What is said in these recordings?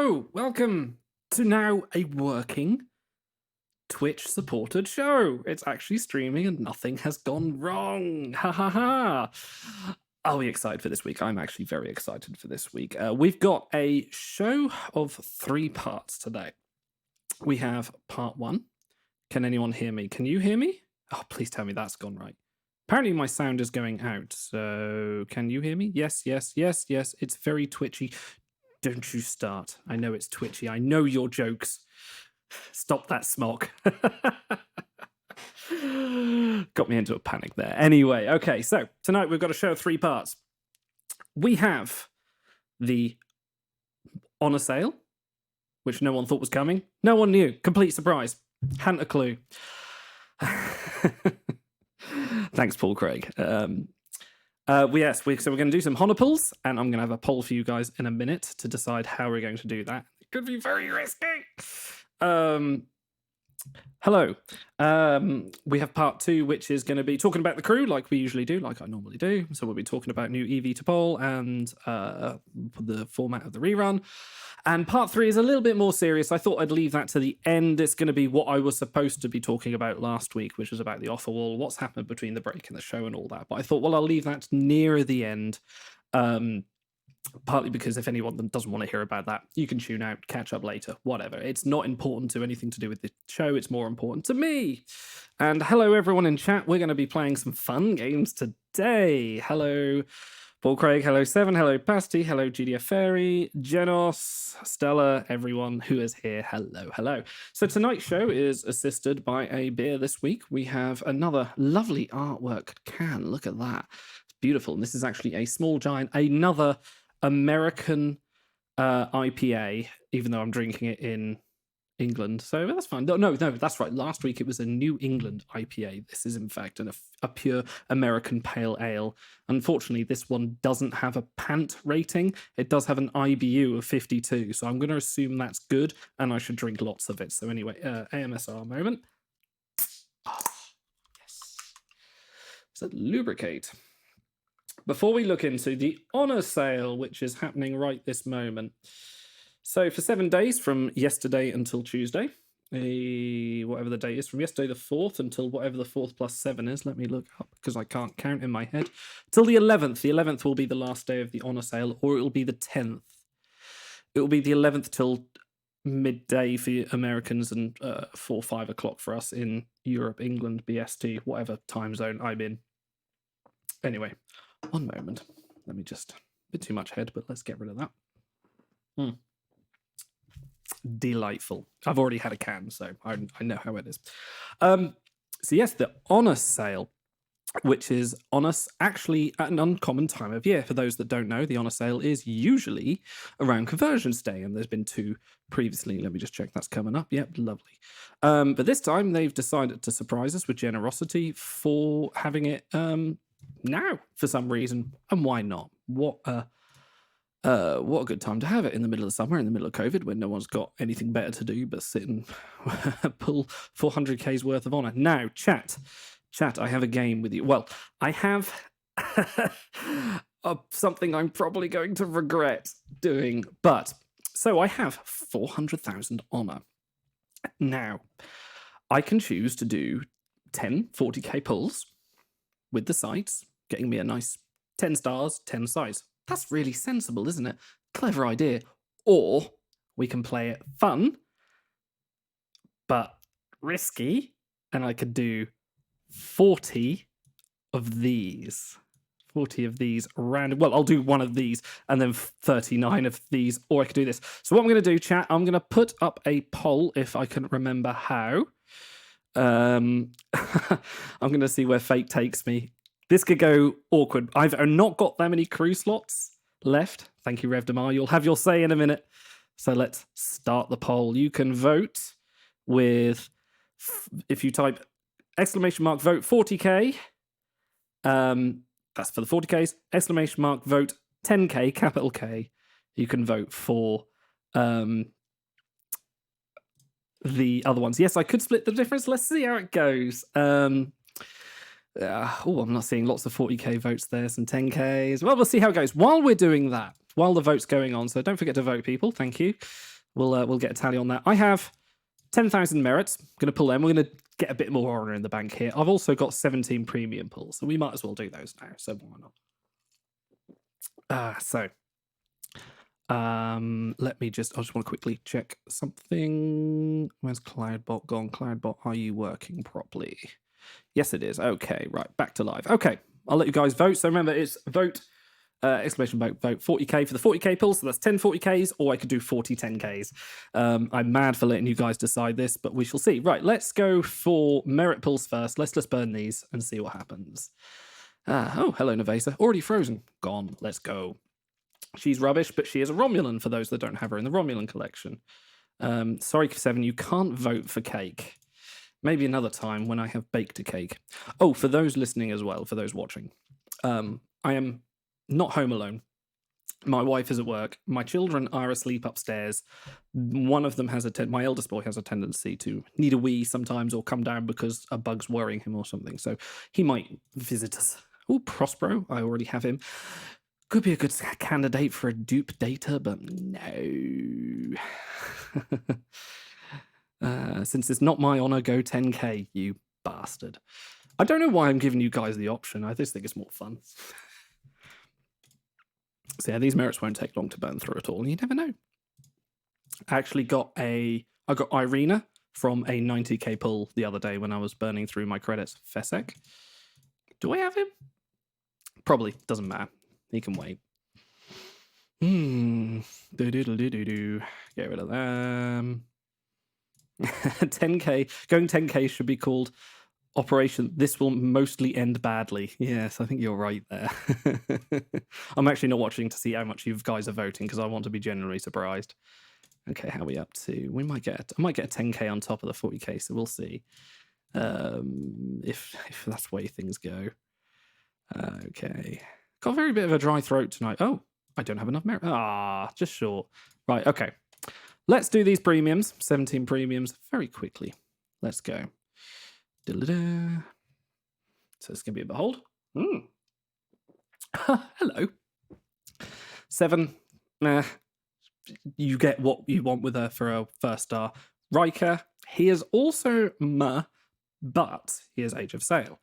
Hello, welcome to now a working Twitch supported show. It's actually streaming and nothing has gone wrong. Ha ha ha. Are we excited for this week? I'm actually very excited for this week. We've got a show of 3 parts today. We have part 1. Can anyone hear me? Can you hear me? Oh, please tell me that's gone right. Apparently my sound is going out, so can you hear me? Yes, yes, yes, yes. It's very twitchy. Don't you start. I know it's twitchy. I know your jokes. Stop that smog. Got me into a panic there. Anyway, okay, so tonight we've got a show of 3 parts. We have the Honor Sale, which no one thought was coming. No one knew. Complete surprise. Hadn't a clue. Thanks, Paul Craig. So we're going to do some honor pulls, and I'm going to have a poll for you guys in a minute to decide how we're going to do that. It could be very risky. Hello. We have part 2, which is going to be talking about the crew, like we usually do, like I normally do. So we'll be talking about new EV to poll and the format of the rerun. And part 3 is a little bit more serious. I thought I'd leave that to the end. It's going to be what I was supposed to be talking about last week, which was about the offer wall, what's happened between the break and the show and all that. But I thought, well, I'll leave that nearer the end. Partly because if anyone doesn't want to hear about that, you can tune out, catch up later, whatever. It's not important to anything to do with the show. It's more important to me. And hello, everyone in chat. We're going to be playing some fun games today. Hello, Paul Craig. Hello, Seven. Hello, Pasty. Hello, GDF Fairy, Genos, Stella, everyone who is here. Hello, hello. So tonight's show is assisted by a beer this week. We have another lovely artwork can. Look at that. It's beautiful. And this is actually a small giant, another American IPA, even though I'm drinking it in England, so that's fine. No, that's right. Last week it was a New England IPA. This is in fact a pure American pale ale. Unfortunately, this one doesn't have a pant rating. It does have an IBU of 52, so I'm going to assume that's good, and I should drink lots of it. So anyway, AMSR moment. Oh, yes. So lubricate. Before we look into the Honor Sale, which is happening right this moment. So for 7 days from yesterday until Tuesday, whatever the date is, from yesterday the 4th until whatever the 4th plus 7 is, let me look up because I can't count in my head, till the 11th. The 11th will be the last day of the Honor Sale, or it will be the 10th. It will be the 11th till midday for Americans and 4, 5 o'clock for us in Europe, England, BST, whatever time zone I'm in. Anyway. One moment. Let me just... A bit too much head, but let's get rid of that. Delightful. I've already had a can, so I know how it is. So yes, the Honor Sale, which is on us actually at an uncommon time of year. For those that don't know, the Honor Sale is usually around Conversions Day, and there's been 2 previously. Let me just check that's coming up. Yep, lovely. But this time they've decided to surprise us with generosity for having it... now for some reason, and why not? What a good time to have it in the middle of summer, in the middle of COVID, when no one's got anything better to do but sit and pull 400k's worth of honor. Now, chat, I have a game with you. Well, I have something I'm probably going to regret doing, but so I have 400,000 honor. Now, I can choose to do 10 40k pulls with the sites, getting me a nice 10 stars, 10 sites. That's really sensible, isn't it? Clever idea. Or we can play it fun, but risky, and I could do 40 of these. 40 of these random. Well, I'll do one of these and then 39 of these, or I could do this. So what I'm going to do, chat, I'm going to put up a poll if I can remember how. I'm going to see where fate takes me. This could go awkward. I've not got that many crew slots left. Thank you, Rev Demar. You'll have your say in a minute. So let's start the poll. You can vote with, if you type exclamation mark vote 40k, that's for the 40ks, exclamation mark vote 10k, capital K, you can vote for the other ones. Yes, I could split the difference. Let's see how it goes. I'm not seeing lots of 40k votes there, some 10ks. Well, we'll see how it goes. While we're doing that, while the vote's going on, so don't forget to vote, people. Thank you. We'll get a tally on that. I have 10,000 merits. I'm going to pull them. We're going to get a bit more honor in the bank here. I've also got 17 premium pulls, so we might as well do those now. So why not? Let me just, I just want to quickly check something. Where's Cloudbot gone? Cloudbot, are you working properly? Yes, it is. Okay, right, back to live. Okay, I'll let you guys vote. So remember, it's vote, exclamation vote 40k for the 40k pulls. So that's 10 40ks, or I could do 40 10ks. I'm mad for letting you guys decide this, but we shall see. Right, let's go for merit pulls first. Let's just burn these and see what happens. Oh, hello, Nevasa. Already frozen. Gone. Let's go. She's rubbish, but she is a Romulan for those that don't have her in the Romulan collection. Sorry, Seven, you can't vote for cake. Maybe another time when I have baked a cake. Oh, for those listening as well, for those watching, I am not home alone. My wife is at work. My children are asleep upstairs. One of them has my eldest boy has a tendency to need a wee sometimes or come down because a bug's worrying him or something. So he might visit us. Oh, Prospero, I already have him. Could be a good candidate for a dupe data, but no. Since it's not my honor, go 10k, you bastard. I don't know why I'm giving you guys the option. I just think it's more fun. So yeah, these merits won't take long to burn through at all. You never know. I got Irina from a 90k pull the other day when I was burning through my credits. Fesek. Do I have him? Probably. Doesn't matter. He can wait. Get rid of them. 10k. Going 10k should be called Operation This Will Mostly End Badly. Yes, I think you're right there. I'm actually not watching to see how much you guys are voting because I want to be genuinely surprised. Okay, how are we up to? I might get a 10k on top of the 40k, so we'll see. If that's the way things go. Okay. Got a very bit of a dry throat tonight. Oh, I don't have enough merit. Just short. Right, okay. Let's do these premiums, 17 premiums, very quickly. Let's go. Da-da-da. So it's going to be a behold. Hello. 7. You get what you want with her for a first star. Riker, he is also but he is Age of Sail.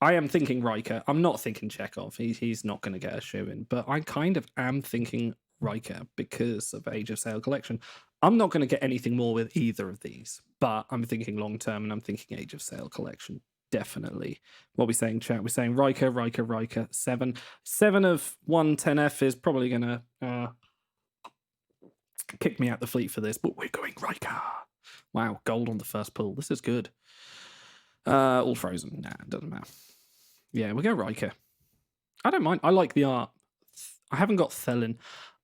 I am thinking Riker. I'm not thinking Chekhov. He's not going to get a shoe in, but I kind of am thinking Riker because of Age of Sail collection. I'm not going to get anything more with either of these, but I'm thinking long term and I'm thinking Age of Sail collection. Definitely. What are we saying, chat? We're saying Riker. 7. 7 of 110F is probably going to kick me out the fleet for this, but we're going Riker. Wow, gold on the first pull. This is good. All frozen. Nah, it doesn't matter. Yeah, we'll go Riker. I don't mind. I like the art. I haven't got Thelin.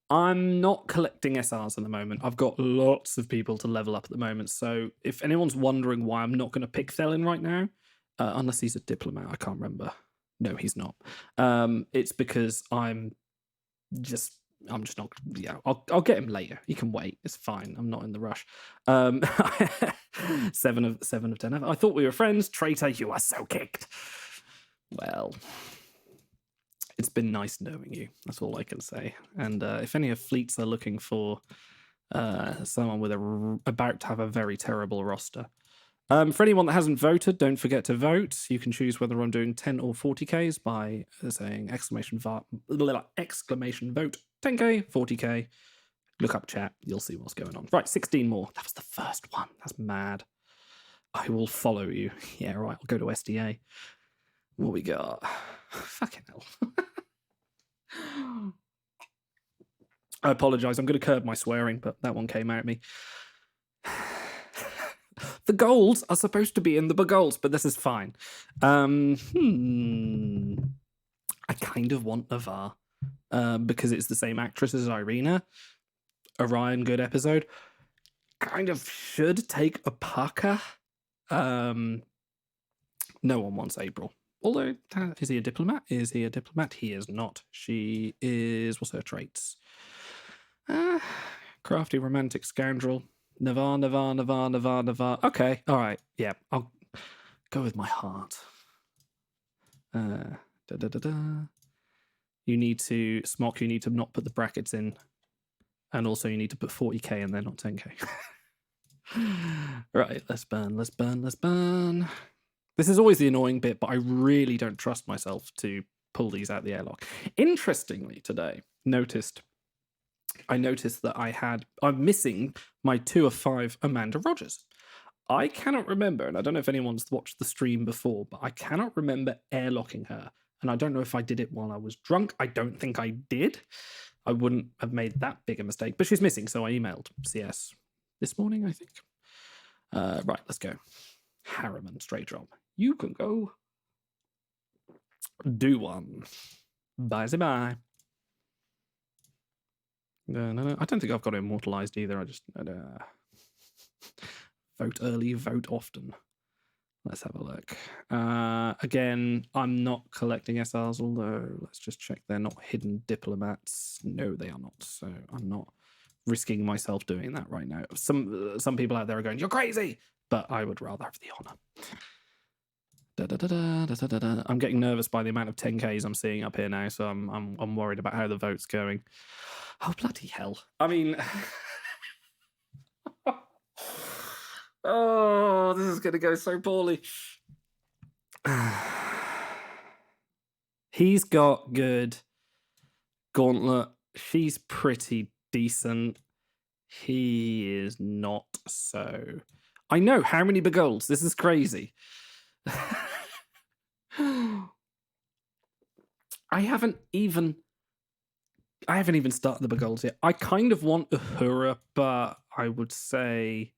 I'm not collecting SRs at the moment. I've got lots of people to level up at the moment. So if anyone's wondering why I'm not going to pick Thelin right now, unless he's a diplomat, I can't remember. No, he's not. It's because I'm just not. Yeah, I'll get him later. He can wait. It's fine. I'm not in the rush. 7 of 10. I thought we were friends. Traitor, you are so kicked. Well, it's been nice knowing you. That's all I can say. And if any of fleets are looking for someone with about to have a very terrible roster. For anyone that hasn't voted, don't forget to vote. You can choose whether I'm doing 10 or 40Ks by saying exclamation vote 10K, 40K. Look up chat. You'll see what's going on. Right, 16 more. That was the first one. That's mad. I will follow you. Yeah, right. I'll go to SDA. What we got? Fucking hell. I apologise. I'm going to curb my swearing, but that one came out at me. The golds are supposed to be in the golds, but this is fine. I kind of want Navarre because it's the same actress as Irina. Orion, good episode. Kind of should take a Parker. No one wants April. Although, is he a diplomat? Is he a diplomat? He is not. She is... What's her traits? Crafty, romantic, scoundrel. Navarre. Okay, all right. Yeah, I'll go with my heart. You need to, Smock, you need to not put the brackets in. And also you need to put 40k in there, not 10k. Right, let's burn, let's burn, let's burn. This is always the annoying bit, but I really don't trust myself to pull these out the airlock. Interestingly, today, I noticed that I'm missing my 2 of 5 Amanda Rogers. I cannot remember, and I don't know if anyone's watched the stream before, but I cannot remember airlocking her. And I don't know if I did it while I was drunk. I don't think I did. I wouldn't have made that big a mistake, but she's missing, so I emailed CS this morning, I think. Right, let's go. Harriman, straight drop. You can go. Do one. Bye. No. I don't think I've got it immortalized either. I just vote early, vote often. Let's have a look. Again, I'm not collecting SRs, although let's just check they're not hidden diplomats. No, they are not. So I'm not risking myself doing that right now. Some people out there are going, "You're crazy," but I would rather have the honor. I'm getting nervous by the amount of 10Ks I'm seeing up here now, so I'm worried about how the vote's going. Oh, bloody hell. I mean, oh, this is going to go so poorly. He's got good. Gauntlet, she's pretty decent. He is not so. I know, how many begolds? This is crazy. I haven't even started the begolds yet. I kind of want Uhura, but I would say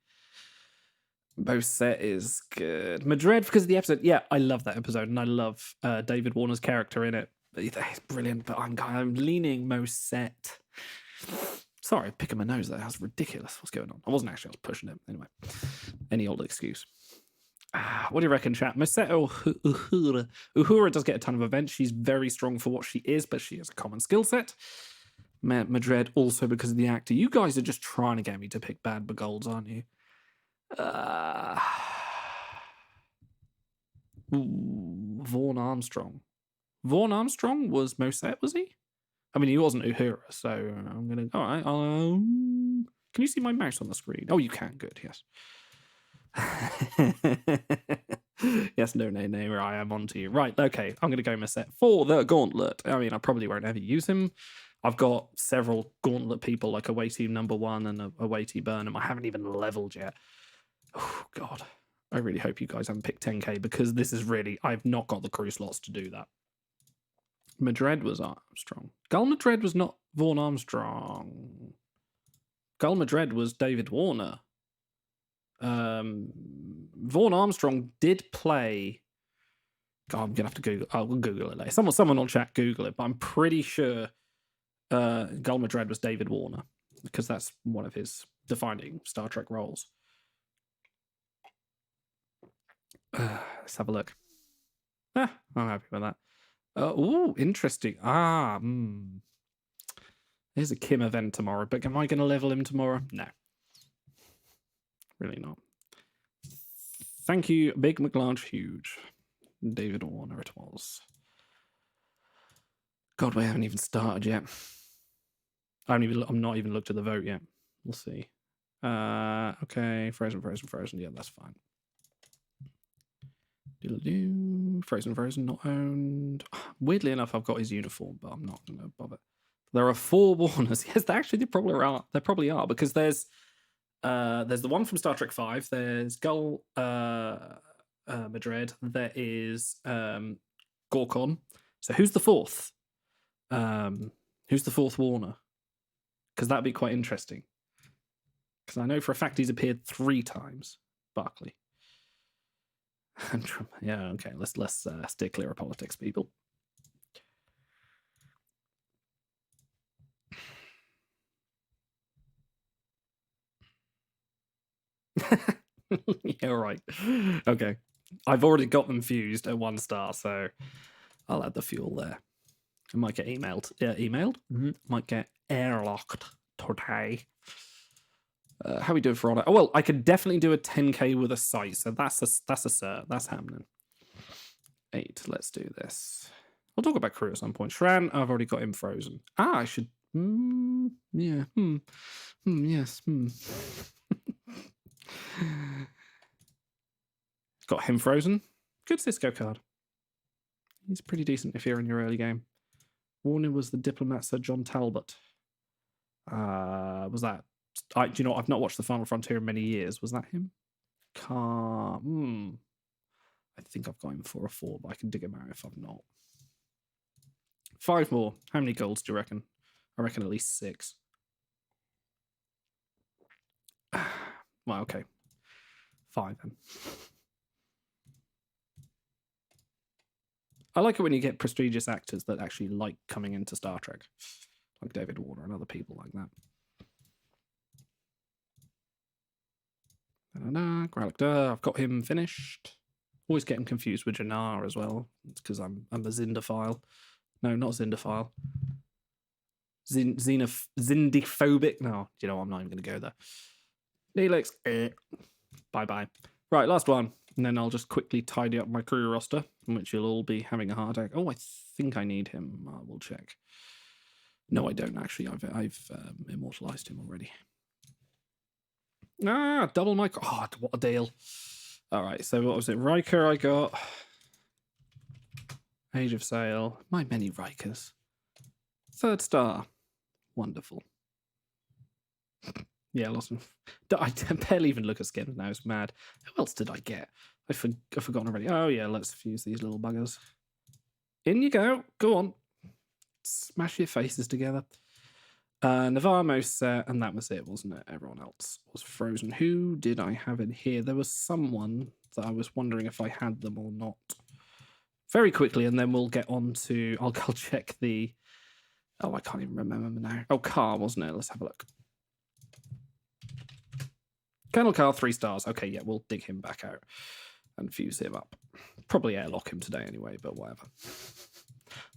Moset is good. Madrid, because of the episode. Yeah, I love that episode, and I love David Warner's character in it. It's brilliant, but I'm leaning Moset. Sorry, picking my nose there. That's ridiculous. What's going on? I wasn't actually. I was pushing it. Anyway, any old excuse. What do you reckon, chat? Moset or Uhura? Uhura does get a ton of events. She's very strong for what she is, but she has a common skill set. Madrid also because of the actor. You guys are just trying to get me to pick bad begolds, aren't you? Vaughn Armstrong. Vaughn Armstrong was Moset, was he? I mean, he wasn't Uhura, so I'm gonna. All right. Can you see my mouse on the screen? Oh, you can. Good. Yes. Yes. No. I am onto you. Right. Okay. I'm gonna go Moset for the Gauntlet. I mean, I probably won't ever use him. I've got several Gauntlet people, like Away Team Number 1 and Away Team Burnham. I haven't even leveled yet. Oh God. I really hope you guys haven't picked 10k because this is really. I've not got the crew slots to do that. Madrid was Armstrong. Gull Madrid was not Vaughn Armstrong. Gull Madrid was David Warner. Vaughn Armstrong did play. God, I'm gonna have to Google. I'll Google it later. Someone on chat Google it, but I'm pretty sure Gull Madrid was David Warner because that's one of his defining Star Trek roles. Let's have a look. I'm happy with that. Oh, interesting. There's a Kim event tomorrow, but am I going to level him tomorrow? No. Really not. Thank you, Big McLarge Huge. David Warner it was. God, we haven't even started yet. I'm not even looked at the vote yet. We'll see. Okay, frozen. Yeah, that's fine. Frozen, not owned. Weirdly enough, I've got his uniform, but I'm not going to bother. There are 4 Warners. Yes, they probably are because there's the one from Star Trek 5. There's Gull Madrid. There is Gorkon. So who's the 4th? Who's the 4th Warner? Because that'd be quite interesting. Because I know for a fact he's appeared 3 times. Barclay. Yeah, okay. Let's steer clear of politics, people. Yeah, right. Okay. I've already got them fused at 1 star, so I'll add the fuel there. I might get emailed. Yeah, emailed? Might get airlocked today. How we doing for honor? Oh, well, I could definitely do a 10k with a sight, so that's a cert. That's happening. 8. Let's do this. I'll talk about crew at some point. Shran, I've already got him frozen. I should. Yeah. Yes. Got him frozen. Good Cisco card. He's pretty decent if you're in your early game. Warning was the diplomat Sir John Talbot. Was that? Do you know what? I've not watched The Final Frontier in many years. Was that him? I think I've got him for a 4, but I can dig him out if I've not. 5 more. How many golds do you reckon? I reckon at least 6. Well, okay. 5 then. I like it when you get prestigious actors that actually like coming into Star Trek, like David Warner and other people like that. Gralak Dur, I've got him finished. Always get him confused with Jannar as well. It's because I'm a Zindophile. No, not Zindophile. Zindiphobic. No, you know, I'm not even going to go there. Neelix. Bye-bye. Right, last one. And then I'll just quickly tidy up my crew roster, in which you'll all be having a heart attack. Oh, I think I need him. I will check. No, I don't, actually. I've immortalized him already. Double my... Oh, what a deal. All right, so what was it? Riker I got. Age of Sail. My many Rikers. 3rd star. Wonderful. Yeah, lost him. I barely even look at skins now. It's mad. Who else did I get? I've forgotten already. Oh, yeah, let's fuse these little buggers. In you go. Go on. Smash your faces together. Navarmo set, and that was it, wasn't it? Everyone else was frozen. Who did I have in here? There was someone that I was wondering if I had them or not. Very quickly, and then we'll get on to... I'll check the... Oh, I can't even remember now. Oh, Carr, wasn't it? Let's have a look. Colonel Carr, 3 stars. Okay, yeah, we'll dig him back out and fuse him up. Probably airlock him today anyway, but whatever.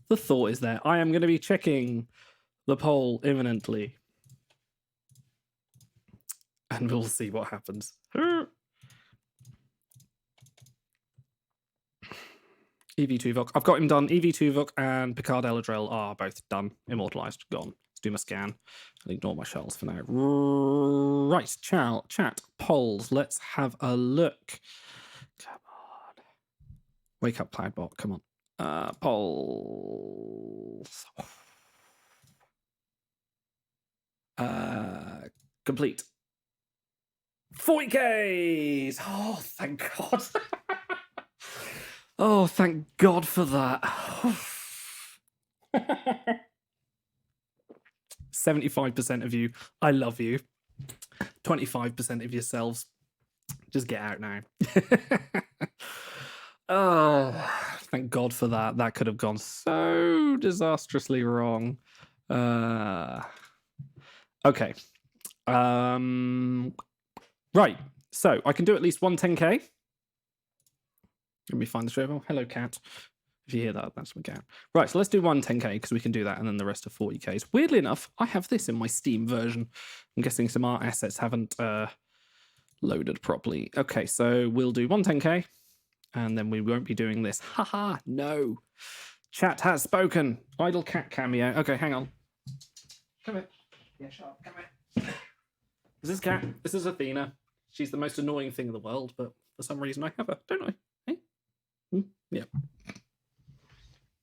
The thought is there. I am going to be checking the poll imminently. And we'll see what happens. EV2 Vok. I've got him done. EV2 Vok and Picard Eladril are both done. Immortalized. Gone. Let's do my scan. I'll ignore my shells for now. Right. Chat. Polls. Let's have a look. Come on. Wake up, Cloudbot. Come on. Polls. Complete. 40Ks! Oh, thank God. Oh, thank God for that. 75% of you, I love you. 25% of yourselves, just get out now. Oh, thank God for that. That could have gone so disastrously wrong. Okay. Right. So I can do at least one 10K. Let me find the show. Hello, cat. If you hear that, that's my cat. Right, so let's do one 10K because we can do that, and then the rest are 40Ks. Weirdly enough, I have this in my Steam version. I'm guessing some art assets haven't loaded properly. Okay, so we'll do one 10K, and then we won't be doing this. Haha, no. Chat has spoken. Idle cat cameo. Okay, hang on. Come here. Yeah, shut up. Come here. This is Cat. This is Athena. She's the most annoying thing in the world, but for some reason I have her, don't I? Hey? Yeah.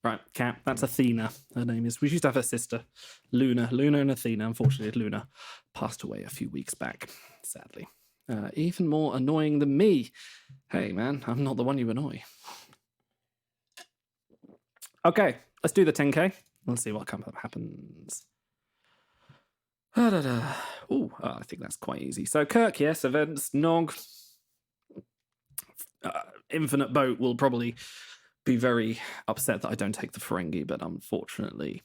Right, Cat. That's Athena. Her name is. We used to have her sister, Luna. Luna and Athena. Unfortunately, Luna passed away a few weeks back, sadly. Even more annoying than me. Hey, man, I'm not the one you annoy. Okay, let's do the 10K. Let's see what happens. Oh, I think that's quite easy. So Kirk, yes, events, Nog. Infinite Boat will probably be very upset that I don't take the Ferengi, but unfortunately,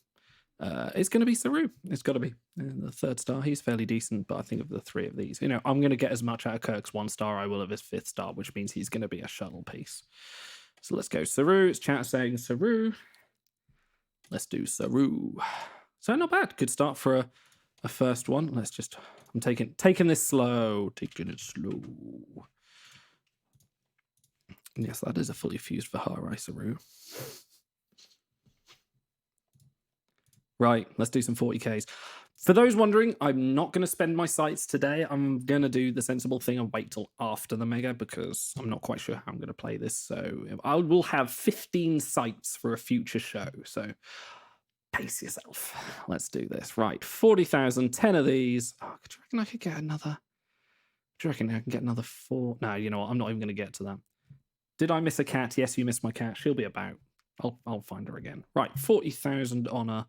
it's going to be Saru. It's got to be the 3rd star. He's fairly decent, but I think of the 3 of these, I'm going to get as much out of Kirk's 1 star I will of his 5th star, which means he's going to be a shuttle piece. So let's go Saru. It's chat saying Saru. Let's do Saru. So not bad. Good start for a first one. Let's just. I'm taking this slow. Taking it slow. Yes, that is a fully fused Vihari Saru. Right, let's do some 40Ks. For those wondering, I'm not going to spend my sites today. I'm going to do the sensible thing and wait till after the mega because I'm not quite sure how I'm going to play this. So I will have 15 sites for a future show. So pace yourself. Let's do this. Right, 40,000, 10 of these. Oh, do you reckon I could get another? Do you reckon I can get another 4? No, you know what? I'm not even going to get to that. Did I miss a cat? Yes, you missed my cat. She'll be about. I'll find her again. Right, 40,000 honor.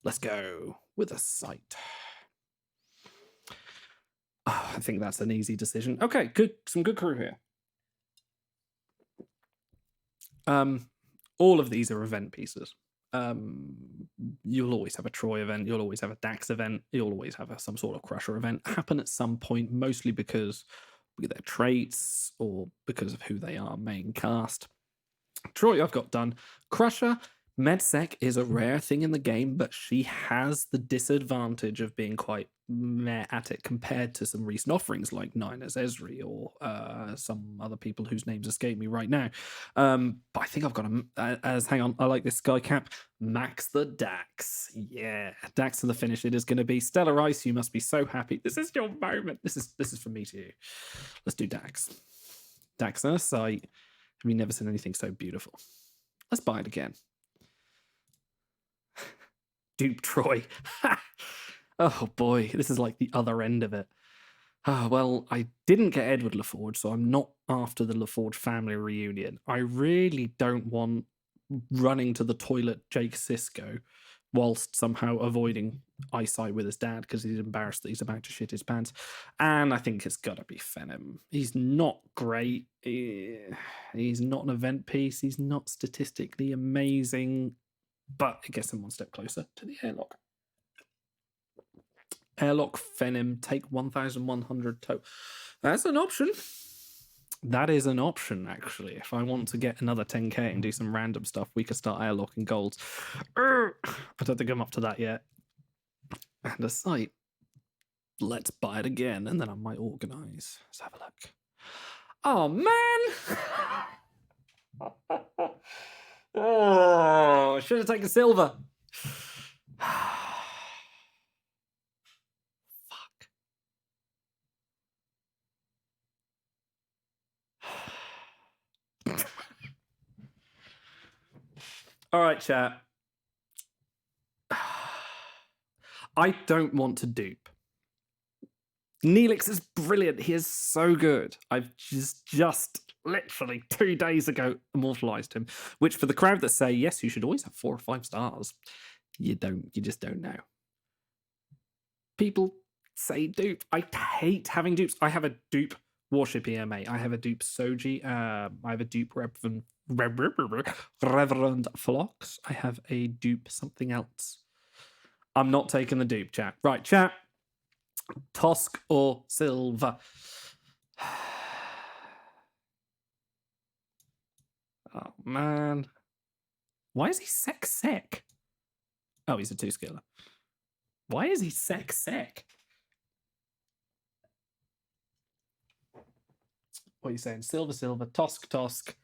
Let's go with a site. Oh, I think that's an easy decision. Okay, good. Some good crew here. All of these are event pieces. You'll always have a Troy event. You'll always have a Dax event. You'll always have some sort of Crusher event happen at some point, mostly because of their traits or because of who they are main cast. Troy, I've got done. Crusher. Medsec is a rare thing in the game, but she has the disadvantage of being quite meh at it compared to some recent offerings like Niners Esri or some other people whose names escape me right now. But I think I've got hang on, I like this Sky Cap. Max the Dax. Yeah, Dax to the finish. It is going to be Stellar Ice. You must be so happy. This is your moment. This is from me to you. Let's do Dax. Dax on a site. Have you never seen anything so beautiful? Let's buy it again. Dupe Troy. Oh boy, this is like the other end of it. Well, I didn't get Edward LaForge, so I'm not after the LaForge family reunion. I really don't want running to the toilet Jake Sisko whilst somehow avoiding eyesight with his dad because he's embarrassed that he's about to shit his pants. And I think it's got to be Phenom. He's not great. He's not an event piece. He's not statistically amazing. But it gets him one step closer to the airlock. Airlock Phenom, take 1,100 total. That's an option. That is an option, actually. If I want to get another 10k and do some random stuff, we could start airlocking golds. I don't think I'm up to that yet. And a site. Let's buy it again, and then I might organize. Let's have a look. Oh, man! Oh, I should have taken silver. Fuck. All right, chat. I don't want to dupe. Neelix is brilliant. He is so good. I've just literally 2 days ago immortalized him, which for the crowd that say, yes, you should always have 4 or 5 stars, you just don't know. People say dupe. I hate having dupes. I have a dupe Warship EMA. I have a dupe Soji. I have a dupe Reverend Phlox. I have a dupe something else. I'm not taking the dupe, chat. Right, chat. Tosk or Silver? Oh, man. Why is he sec? Oh, he's a 2-skiller. Why is he sec? What are you saying? Silver, Tosk.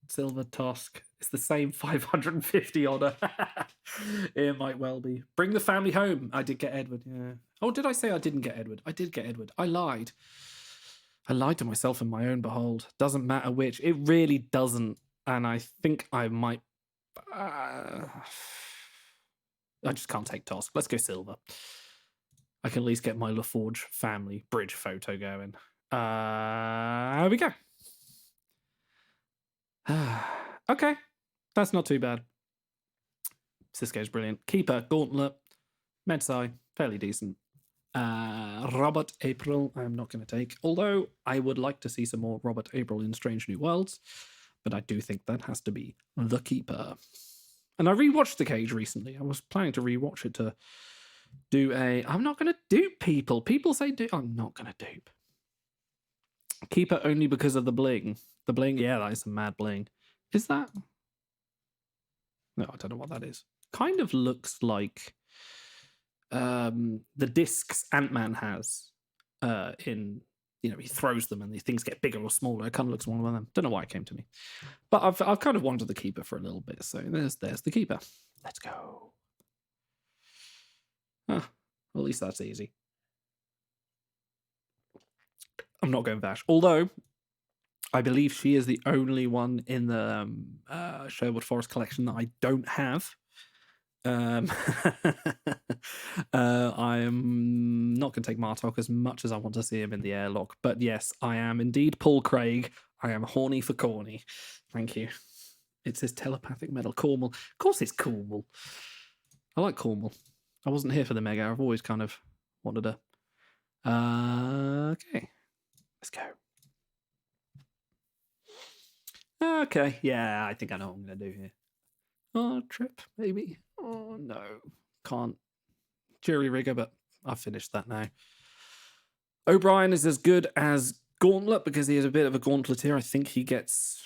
Silver, Tosk. It's the same 550 honor. It might well be. Bring the family home. I did get Edward, yeah. Oh, did I say I didn't get Edward? I did get Edward. I lied. I lied to myself in my own behold. Doesn't matter which. It really doesn't. And I think I might... I just can't take Tosk. Let's go Silver. I can at least get my LaForge family bridge photo going. Here we go. Okay. That's not too bad. Sisko's brilliant. Keeper, Gauntlet. Medsci, fairly decent. Robert April, I'm not going to take. Although I would like to see some more Robert April in Strange New Worlds. But I do think that has to be the Keeper. And I rewatched The Cage recently. I was planning to rewatch it to do a... I'm not going to dupe people. People say dupe. I'm not going to dupe. Keeper only because of the bling. The bling, yeah, that is some mad bling. Is that? No, I don't know what that is. Kind of looks like the discs Ant-Man has in, you know, he throws them and these things get bigger or smaller. It kind of looks like one of them. Don't know why it came to me. But I've kind of wanted the Keeper for a little bit. So there's the Keeper. Let's go. Ah, at least that's easy. I'm not going Vash. Although, I believe she is the only one in the Sherwood Forest collection that I don't have. I am not going to take Martok as much as I want to see him in the airlock. But yes, I am indeed Paul Craig. I am horny for corny. Thank you. It's his telepathic metal. Cornwall. Of course it's Cornwall. I like Cornwall. I wasn't here for the mega. I've always kind of wanted a... okay. Let's go. Okay. Yeah, I think I know what I'm going to do here. Oh, trip, maybe. Oh, no. Can't. Jury rigger, but I've finished that now. O'Brien is as good as Gauntlet because he is a bit of a gauntleteer. I think he gets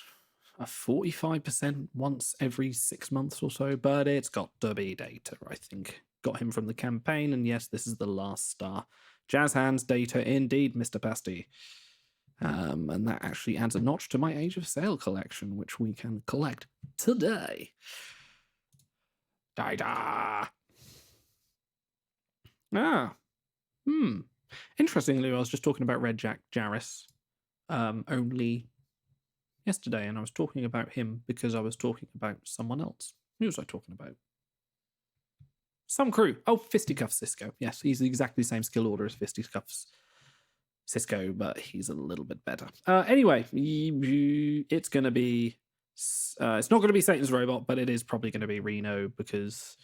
a 45% once every 6 months or so, but it's got to be data, I think. Got him from the campaign, and yes, this is the last star. Jazz Hands data, indeed, Mr. Pasty. And that actually adds a notch to my Age of Sail collection, which we can collect today. Data. Ah. Interestingly, I was just talking about Red Jack Jarris only yesterday, and I was talking about him because I was talking about someone else. Who was I talking about? Some crew. Oh, Fisticuffs Cisco. Yes, he's exactly the same skill order as Fisticuffs Cisco, but he's a little bit better. Anyway, it's going to be... it's not going to be Satan's Robot, but it is probably going to be Reno because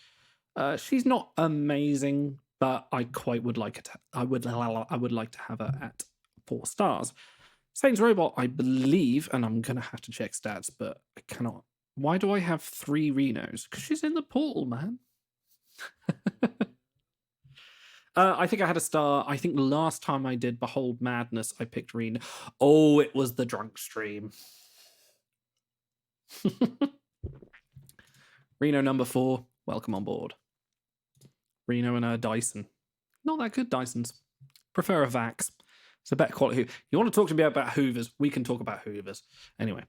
she's not amazing, but I quite would like it. I would like to have her at 4 stars. Satan's Robot, I believe, and I'm going to have to check stats, but I cannot. Why do I have 3 Renos? Because she's in the portal, man. I think I had a star. I think last time I did Behold Madness, I picked Reno. Oh, it was the drunk stream. Reno number 4, welcome on board. Reno and her Dyson. Not that good, Dysons. Prefer a Vax. It's a better quality. You want to talk to me about Hoovers? We can talk about Hoovers. Anyway,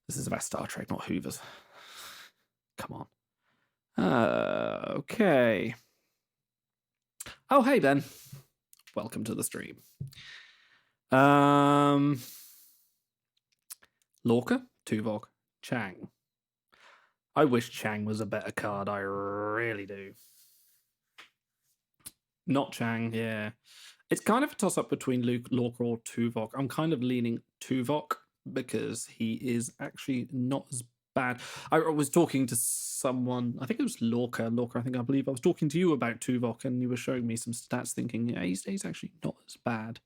this is about Star Trek, not Hoovers. Come on. Okay. Oh, hey, Ben. Welcome to the stream. Lorca, Tuvok, Chang. I wish Chang was a better card. I really do. Not Chang, yeah. It's kind of a toss-up between Lorca or Tuvok. I'm kind of leaning Tuvok because he is actually not as bad. I was talking to someone, I think it was Lorca, I believe I was talking to you about Tuvok, and you were showing me some stats thinking, yeah, he's actually not as bad.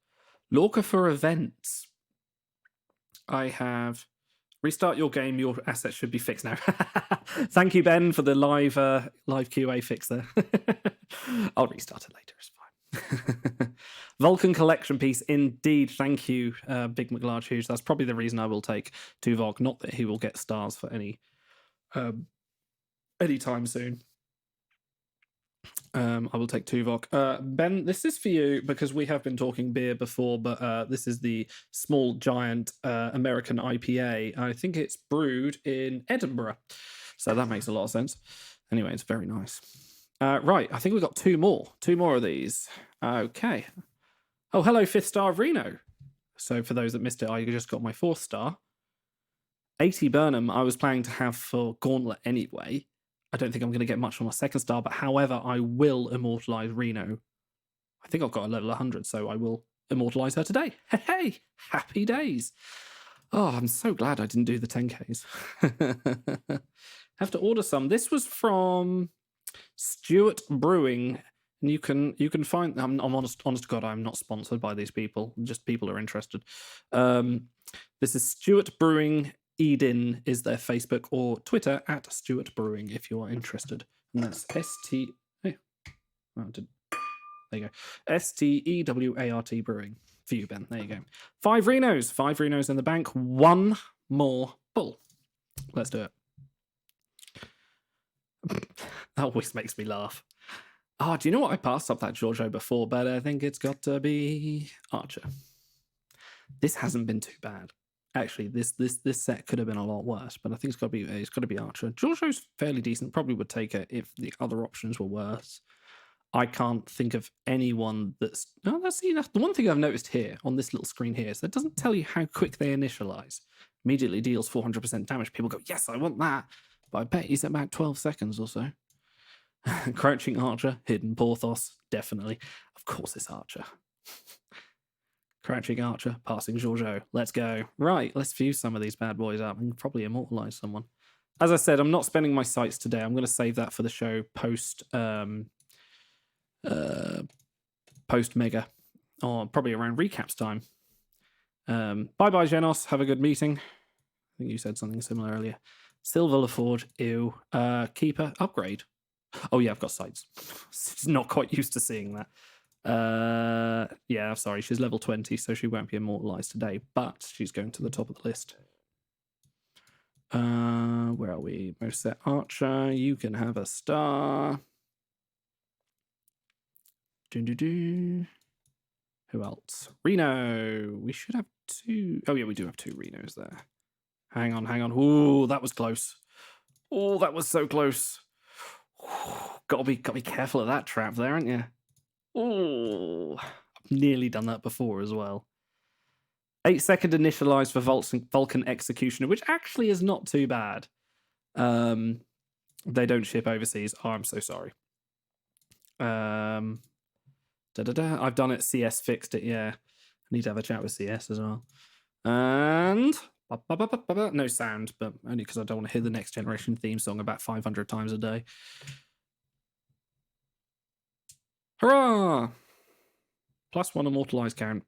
Lorca for events. I have... Restart your game, your assets should be fixed now. Thank you, Ben, for the live QA fix there. I'll restart it later, it's fine. Vulcan collection piece, indeed. Thank you, Big McLarge Hughes. That's probably the reason I will take Tuvok. Not that he will get stars for any time soon. I will take Tuvok. Ben, this is for you because we have been talking beer before, but this is the Small Giant American IPA. I think it's brewed in Edinburgh, so that makes a lot of sense. Anyway, it's very nice. Right, I think we've got 2 more. 2 more of these. Okay. Oh, hello, 5th star of Reno. So for those that missed it, I just got my 4th star. 80 Burnham I was planning to have for Gauntlet anyway. I don't think I'm going to get much on my 2nd star, but however, I will immortalize Reno. I think I've got a level 100, so I will immortalize her today. Hey, happy days. Oh, I'm so glad I didn't do the 10Ks. Have to order some. This was from Stuart Brewing, and you can find... I'm honest to God, I'm not sponsored by these people. Just people are interested. This is Stuart Brewing. Eden is their Facebook or Twitter at Stuart Brewing if you are interested. And that's ST. Hey. Oh, there you go. STEWART Brewing for you, Ben. There you go. 5 Renos. 5 Renos in the bank. 1 more bull. Let's do it. That always makes me laugh. Oh, do you know what? I passed up that Giorgio before, but I think it's got to be Archer. This hasn't been too bad. Actually, this set could have been a lot worse, but I think it's got to be Archer. Giorgio's fairly decent. Probably would take it if the other options were worse. I can't think of anyone that's... No, that's the one thing I've noticed here on this little screen here is that it doesn't tell you how quick they initialize. Immediately deals 400% damage. People go, yes, I want that. But I bet he's about 12 seconds or so. Crouching Archer, Hidden Porthos, definitely. Of course it's Archer. Crouching Archer, Passing Giorgio. Let's go. Right, let's view some of these bad boys up and probably immortalize someone. As I said, I'm not spending my sites today. I'm going to save that for the show post Mega, or probably around recaps time. Bye Genos. Have a good meeting. I think you said something similar earlier. Silver LaForge. Ew. Keeper. Upgrade. Oh yeah, I've got sites. It's not quite used to seeing that. Yeah, sorry. She's level 20, so she won't be immortalized today, but she's going to the top of the list. Where are we? Moset Archer, you can have a star. Who else? Reno. We should have 2. Oh yeah, we do have 2 Renos there. Hang on. Ooh, that was close. Oh, that was so close. Gotta be careful of that trap there, aren't you? Oh, I've nearly done that before as well. 8-second initialized for Vulcan Executioner, which actually is not too bad. They don't ship overseas. Oh, I'm so sorry. I've done it. CS fixed it. Yeah, I need to have a chat with CS as well. And no sound, but only because I don't want to hear the Next Generation theme song about 500 times a day. Hurrah! +1 immortalized count.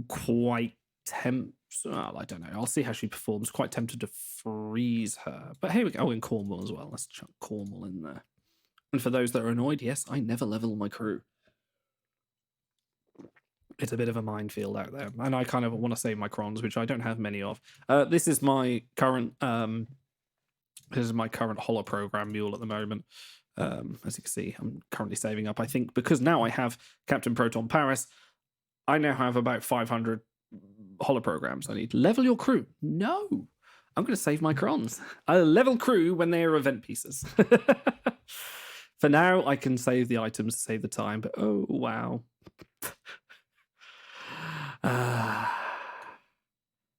Quite well, I don't know. I'll see how she performs. Quite tempted to freeze her. But here we go. Oh, in Cornwall as well. Let's chuck Cornwall in there. And for those that are annoyed, yes, I never level my crew. It's a bit of a minefield out there. And I kind of want to save my crons, which I don't have many of. This is my current holo program mule at the moment. As you can see, I'm currently saving up. I think because now I have Captain Proton Paris, I now have about 500 holo programs. I need to level your crew. No, I'm going to save my crons. I level crew when they are event pieces. For now, I can save the items to save the time. But oh wow.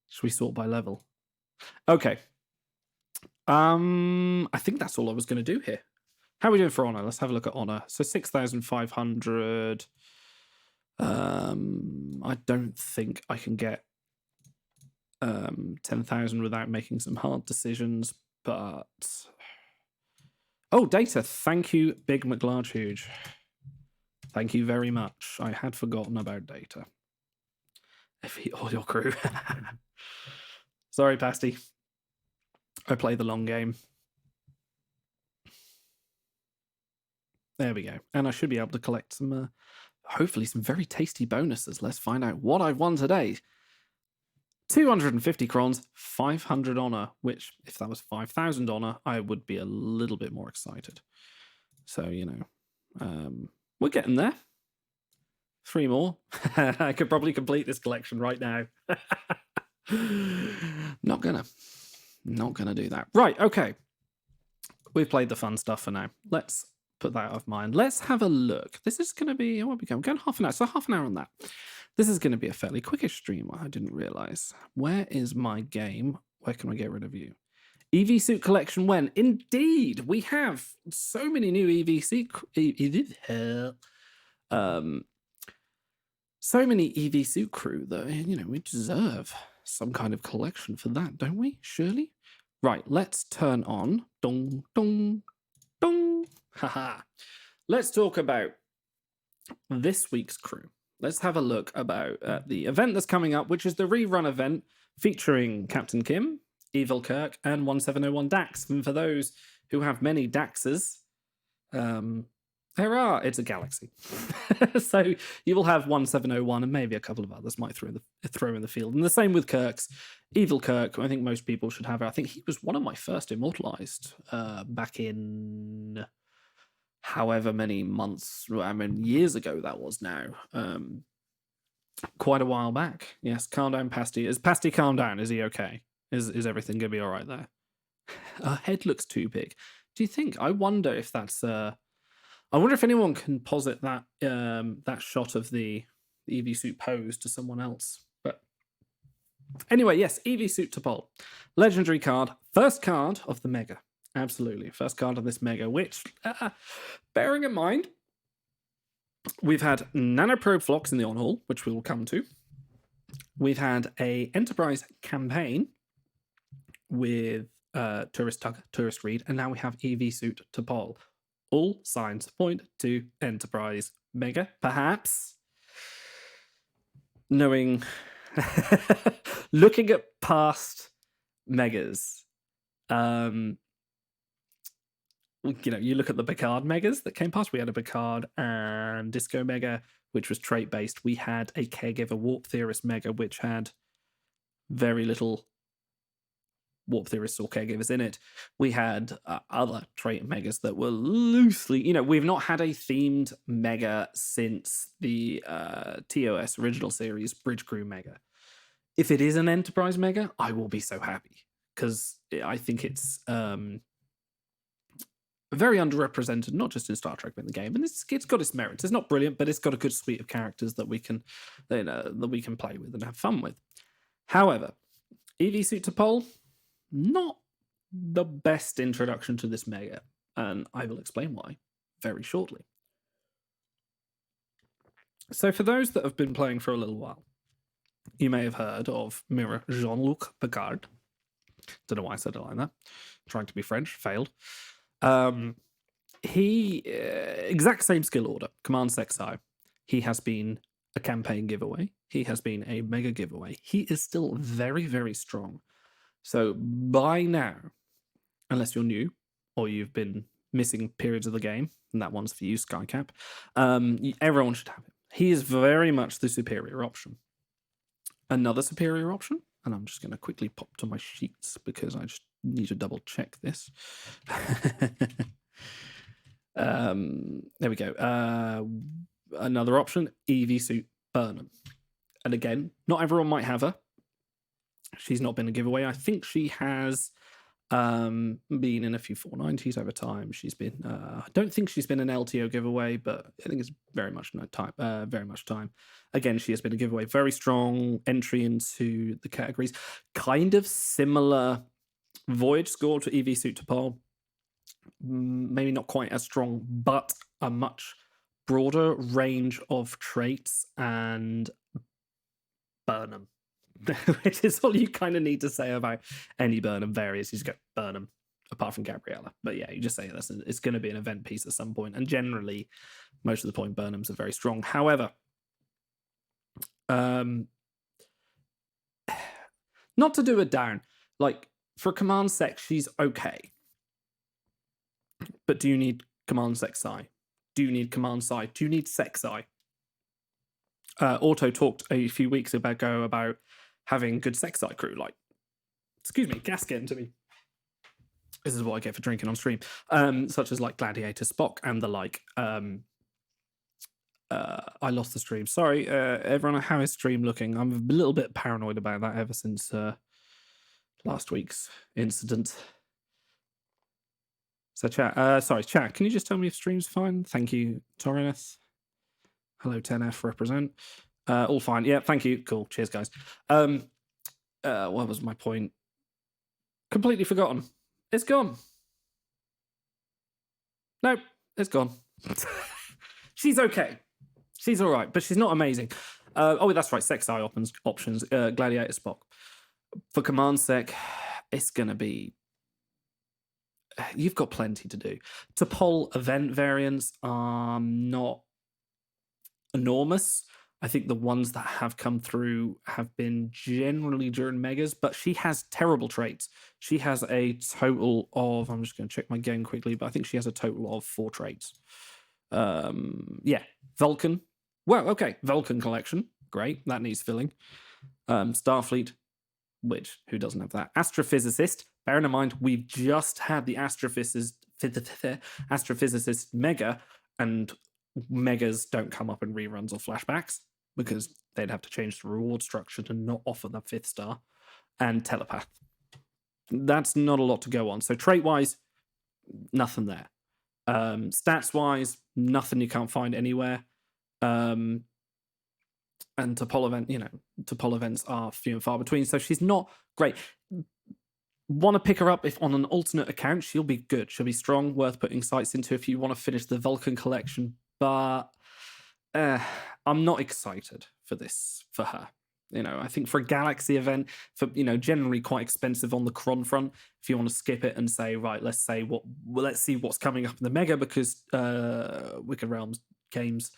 Should we sort by level? Okay. I think that's all I was going to do here. How are we doing for honor? Let's have a look at honor. So 6,500. I don't think I can get 10,000 without making some hard decisions, but oh, data. Thank you, Big McLarge Huge. Thank you very much. I had forgotten about data. Defeat all your crew. Sorry, Pasty. I play the long game. There we go. And I should be able to collect some, hopefully some very tasty bonuses. Let's find out what I've won today. 250 crons, 500 honor, which if that was 5,000 honor, I would be a little bit more excited. So, you know, we're getting there. 3 more. I could probably complete this collection right now. Not gonna do that. Right, okay. We've played the fun stuff for now. Let's put that out of mind. Let's have a look. This is going to be, what are we going? We're going half an hour. So half an hour on that. This is going to be a fairly quickish stream. I didn't realize. Where is my game? Where can I get rid of you? EV Suit Collection when? Indeed, we have so many new so many EV Suit crew that, you know, we deserve some kind of collection for that, don't we? Surely? Right, let's turn on. Dong, dong, dong. Haha. Let's talk about this week's crew. Let's have a look about the event that's coming up, which is the rerun event featuring Captain Kim, Evil Kirk, and 1701 Dax. And for those who have many Daxes, it's a galaxy. So you will have 1701 and maybe a couple of others might throw in the field. And the same with Kirk's. Evil Kirk, I think most people should have it. I think he was one of my first immortalized back in however many months, I mean years ago that was now. Quite a while back. Yes, calm down, Pasty. Is Pasty calm down? Is he okay? Is everything gonna be all right there? Her head looks too big. Do you think? I wonder if that's I wonder if anyone can posit that shot of the EV suit pose to someone else. But anyway, yes, EV suit T'Pol. Legendary card. First card of the Mega. Absolutely. First card of this Mega, which, bearing in mind, we've had Nanoprobe Phlox in the on-haul, which we will come to. We've had a Enterprise campaign with Tourist Tug, Tourist Read, and now we have EV Suit T'Pol. All signs point to Enterprise Mega, perhaps. Knowing, looking at past Megas, you look at the Picard Megas that came past. We had a Picard and Disco Mega, which was trait based. We had a Caregiver Warp Theorist Mega, which had very little Warp Theorists or Caregivers in it. We had other trait Megas that were loosely, we've not had a themed Mega since the TOS original series Bridge Crew Mega. If it is an Enterprise Mega, I will be so happy, because I think it's very underrepresented, not just in Star Trek but in the game, and it's got its merits. It's not brilliant, but it's got a good suite of characters that we can play with and have fun with. However, EV Suit T'Pol, not the best introduction to this Mega, and I will explain why very shortly. So for those that have been playing for a little while, you may have heard of Mirror Jean-Luc Picard. Don't know why I said it like that. Trying to be French, failed. He exact same skill order, Command Sexai. He has been a campaign giveaway. He has been a Mega giveaway. He is still very, very strong. So by now, unless you're new or you've been missing periods of the game, and that one's for you, Skycap, everyone should have him. He is very much the superior option. Another superior option, and I'm just going to quickly pop to my sheets because I just need to double check this. There we go. Another option, EV Suit Burnham. And again, not everyone might have her. She's not been a giveaway. I think she has been in a few 490s over time. She's been, I don't think she's been an LTO giveaway, but I think it's very much time. Again, she has been a giveaway. Very strong entry into the categories. Kind of similar Voyage score to EV Suit T'Pol. Maybe not quite as strong, but a much broader range of traits and Burnham. Which is all you kind of need to say about any Burnham variants. You just go Burnham, apart from Gabriella. But yeah, you just say it's going to be an event piece at some point. And generally, most of the point, Burnhams are very strong. However, not to do it down, like for Command Sec, she's okay. But do you need Command Sec Psi? Do you need Command Psi? Do you need Sec Psi? Auto talked a few weeks ago about having good Sec Psi crew, like, excuse me, gas getting to me. This is what I get for drinking on stream. Such as like Gladiator Spock and the like. I lost the stream. Sorry, everyone, how is stream looking? I'm a little bit paranoid about that ever since last week's incident. So chat, can you just tell me if stream's fine? Thank you, Torineth. Hello, 10F represent. All fine. Yeah, thank you. Cool. Cheers, guys. What was my point? Completely forgotten. It's gone. Nope, it's gone. She's okay. She's all right, but she's not amazing. Oh, that's right. Sec Psi options. Gladiator Spock. For Command Sec, it's going to be... You've got plenty to do. T'Pol event variants are not enormous. I think the ones that have come through have been generally during Megas, but she has terrible traits. She has a total of, I'm just going to check my game quickly, but I think she has a total of 4 traits. Yeah, Vulcan. Well, okay, Vulcan collection. Great, that needs filling. Starfleet, which, who doesn't have that? Astrophysicist. Bearing in mind, we've just had the Astrophysicist Mega, and Megas don't come up in reruns or flashbacks because they'd have to change the reward structure to not offer the 5th star. And Telepath. That's not a lot to go on. So trait-wise, nothing there. Stats wise, nothing you can't find anywhere. And T'Pol events are few and far between, so she's not great. Want to pick her up if on an alternate account, she'll be good. She'll be strong, worth putting sights into if you want to finish the Vulcan collection. But I'm not excited for her. I think for a Galaxy event, for generally quite expensive on the Cron front. If you want to skip it and say, right, let's see what's coming up in the Mega, because Wicked Realms games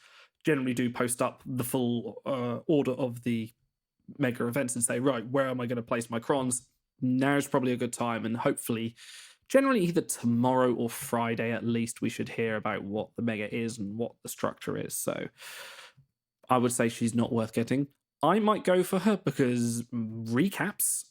generally do post up the full order of the Mega events and say, right, where am I going to place my Crons? Now's probably a good time, and hopefully, generally either tomorrow or Friday at least, we should hear about what the Mega is and what the structure is. So I would say she's not worth getting. I might go for her because recaps,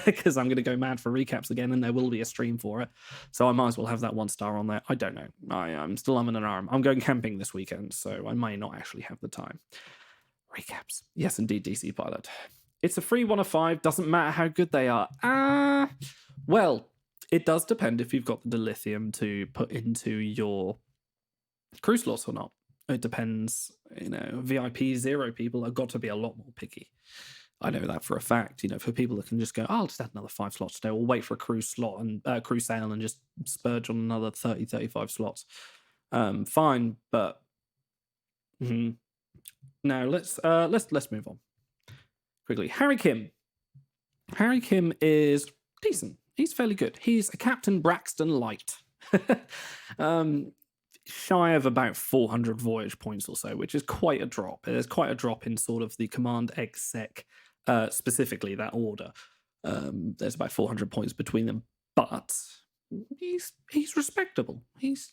because I'm going to go mad for recaps again, and there will be a stream for it. So I might as well have that 1 star on there. I don't know. I'm still umming and ahhing. I'm going camping this weekend, so I may not actually have the time. Recaps. Yes, indeed, DC Pilot. It's a free 1 of 5. Doesn't matter how good they are. Well, it does depend if you've got the dilithium to put into your crew slots or not. It depends. VIP 0 people have got to be a lot more picky. I know that for a fact. For people that can just go, I'll just add another 5 slots today, or wait for a crew slot and crew sale and just splurge on another 30, 35 slots. Fine, but now let's move on quickly. Harry Kim. Harry Kim is decent. He's fairly good. He's a Captain Braxton Light. Shy of about 400 voyage points or so, which is quite a drop. There's quite a drop in sort of the Command Exec, specifically that order. There's about 400 points between them, but he's respectable. He's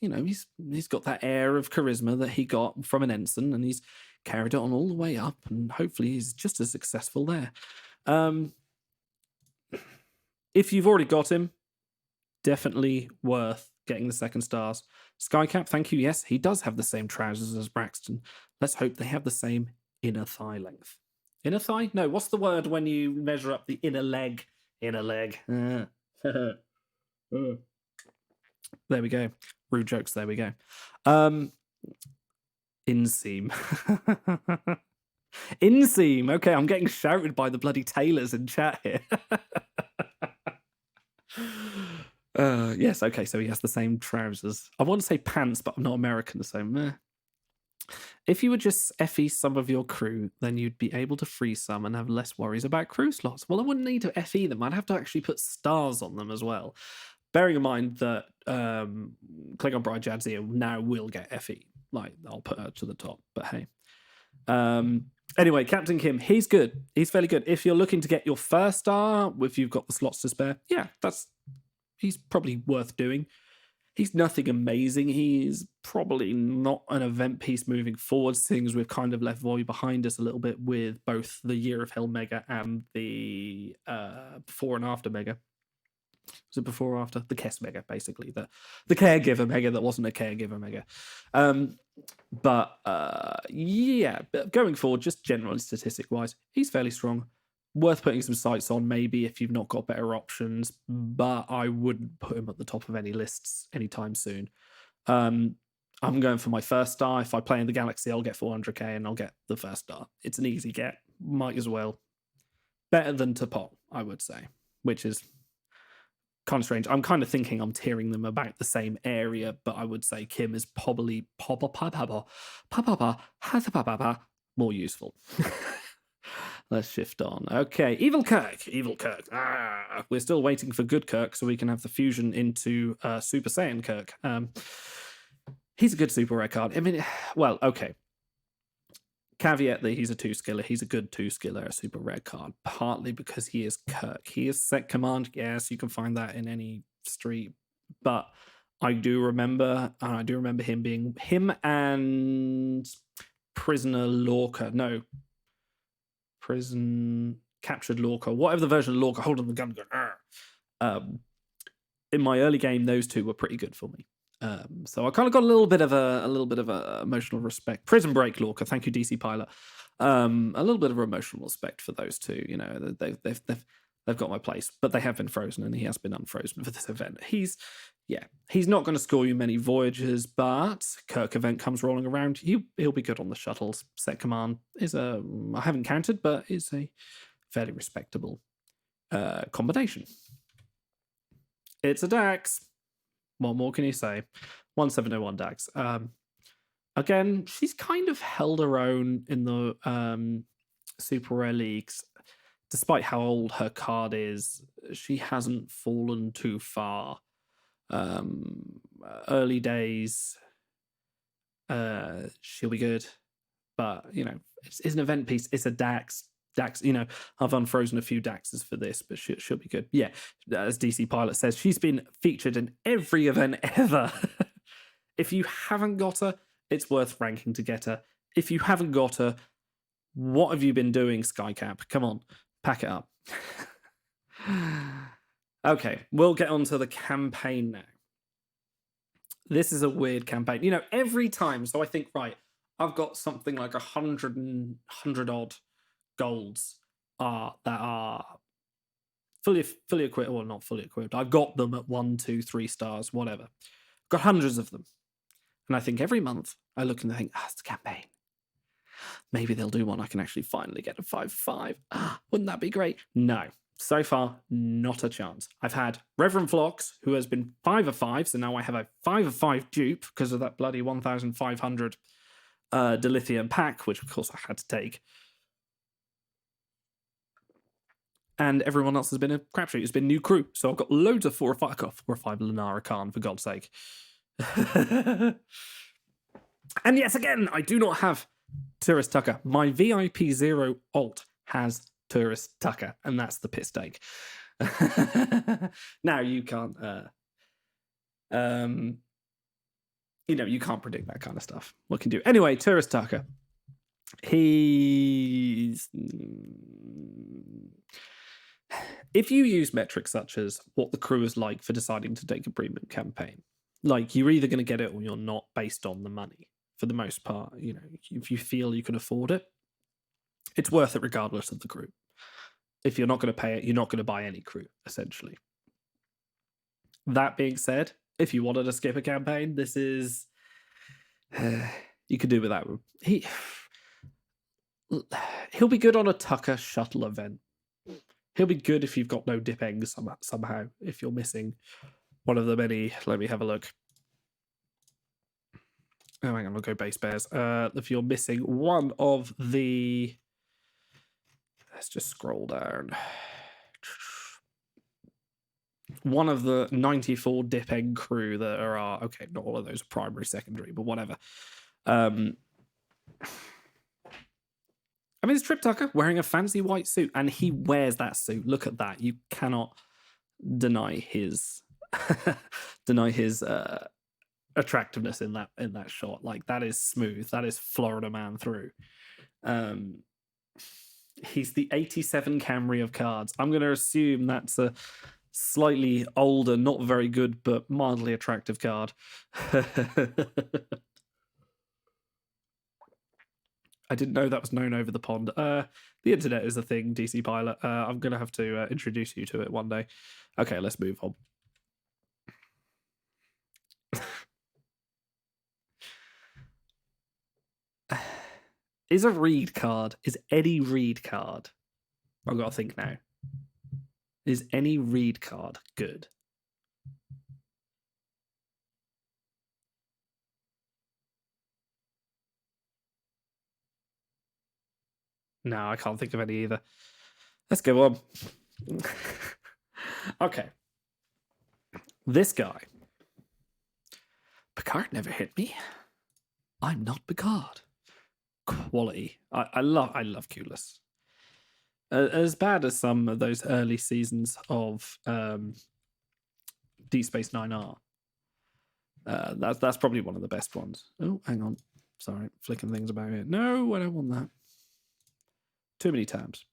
got that air of charisma that he got from an ensign, and he's carried it on all the way up, and hopefully he's just as successful there. If you've already got him, definitely worth getting the 2nd stars. Skycap, thank you. Yes, he does have the same trousers as Braxton. Let's hope they have the same inner thigh length. Inner thigh? No, what's the word when you measure up the inner leg? Inner leg. There we go. Rude jokes, there we go. Inseam. Inseam. Okay, I'm getting shouted by the bloody tailors in chat here. Yes, okay, so he has the same trousers. I want to say pants, but I'm not American, so meh. If you would just FE some of your crew, then you'd be able to free some and have less worries about crew slots. Well, I wouldn't need to FE them. I'd have to actually put stars on them as well. Bearing in mind that Klingon Bride Jadzia now will get FE. Like, I'll put her to the top, but hey. Anyway, Captain Kim, he's good. He's fairly good. If you're looking to get your 1st star, if you've got the slots to spare, yeah, he's probably worth doing. He's nothing amazing. He's probably not an event piece moving forward, seeing as we've kind of left Void behind us a little bit with both the Year of Hell Mega and the Before and After Mega. Was it Before or After? The Kess Mega, basically. The Caregiver Mega that wasn't a Caregiver Mega. Yeah, going forward, just generally statistic-wise, he's fairly strong. Worth putting some sights on, maybe, if you've not got better options, but I wouldn't put him at the top of any lists anytime soon. I'm going for my 1st star. If I play in the Galaxy, I'll get 400k and I'll get the 1st star. It's an easy get. Might as well. Better than T'Pol, I would say, which is kind of strange. I'm kind of thinking I'm tiering them about the same area, but I would say Kim is probably more useful. Let's shift on. Okay, Evil Kirk. We're still waiting for good Kirk so we can have the fusion into Super Saiyan Kirk. He's a good super rare card. I mean, well, okay. Caveat that he's a 2-skiller. He's a good 2-skiller, a super rare card, partly because he is Kirk. He is set command. Yes, you can find that in any street, but I do remember him being him and Prisoner Lorca. No. Captured Lorca, whatever the version of Lorca, holding the gun going. In my early game, those two were pretty good for me. So I kind of got a little bit of a emotional respect. Prison Break Lorca, thank you DC Pilot. A little bit of emotional respect for those two. They've got my place, but they have been frozen, and he has been unfrozen for this event. He's yeah, he's not going to score you many voyages, but Kirk event comes rolling around. He'll be good on the shuttles. Set command is I haven't counted, but it's a fairly respectable combination. It's a Dax. What more can you say? 1701 Dax. Again, she's kind of held her own in the Super Rare Leagues. Despite how old her card is, she hasn't fallen too far. Early days, she'll be good. But, you know, it's an event piece. It's a Dax. Dax, you know, I've unfrozen a few Daxes for this, but she'll be good. Yeah, as DC Pilot says, she's been featured in every event ever. If you haven't got her, it's worth ranking to get her. If you haven't got her, what have you been doing, Skycap? Come on, pack it up. Okay, we'll get on to the campaign now. This is a weird campaign. You know, every time, so I think, right, I've got something like 100 odd golds that are fully equipped, or not fully equipped. I've got them at 1, 2, 3 stars, whatever. Got hundreds of them. And I think every month I look and I think, it's the campaign. Maybe they'll do one I can actually finally get a 5/5. Wouldn't that be great? No. So far, not a chance. I've had Reverend Phlox, who has been 5/5, so now I have a 5/5 dupe because of that bloody 1,500 dilithium pack, which of course I had to take. And everyone else has been a crapshoot. It's been new crew. So I've got loads of 4 or 5. I've got 4 or 5 Lenara Khan, for God's sake. And yes, again, I do not have Tourist Tucker. My VIP 0 alt has Tourist Tucker, and that's the piss take. Now you can't, you know, you can't predict that kind of stuff. What can you do? Anyway, Tourist Tucker. He's... If you use metrics such as what the crew is like for deciding to take a premium campaign, like you're either going to get it or you're not, based on the money. For the most part, you know, if you feel you can afford it, it's worth it regardless of the crew. If you're not going to pay it, you're not going to buy any crew, essentially. That being said, if you wanted to skip a campaign, this is... you could do without him. He'll be good on a Tucker shuttle event. He'll be good if you've got no dip eggs somehow, if you're missing one of the many... Let me have a look. Oh, hang on, I'll go base bears. If you're missing one of the... Let's just scroll down. One of the 94 dip egg crew that are... Okay, not all of those are primary, secondary, but whatever. I mean, it's Trip Tucker wearing a fancy white suit, and he wears that suit. Look at that. You cannot deny his... deny his... attractiveness in that shot. Like, that is smooth. That is Florida man through. He's the 87 Camry of cards. I'm going to assume that's a slightly older, not very good, but mildly attractive card. I didn't know that was known over the pond. The internet is a thing, DC Pilot. I'm going to have to introduce you to it one day. Okay, let's move on. Is a Reed card, is any Reed card, I've got to think now, is any Reed card good? No, I can't think of any either. Let's go on. Okay. This guy. Picard never hit me. I'm not Picard. Quality. I love Kulis. As bad as some of those early seasons of Deep Space Nine are, that's probably one of the best ones. Oh, hang on. Sorry, flicking things about here. No, I don't want that. Too many tabs.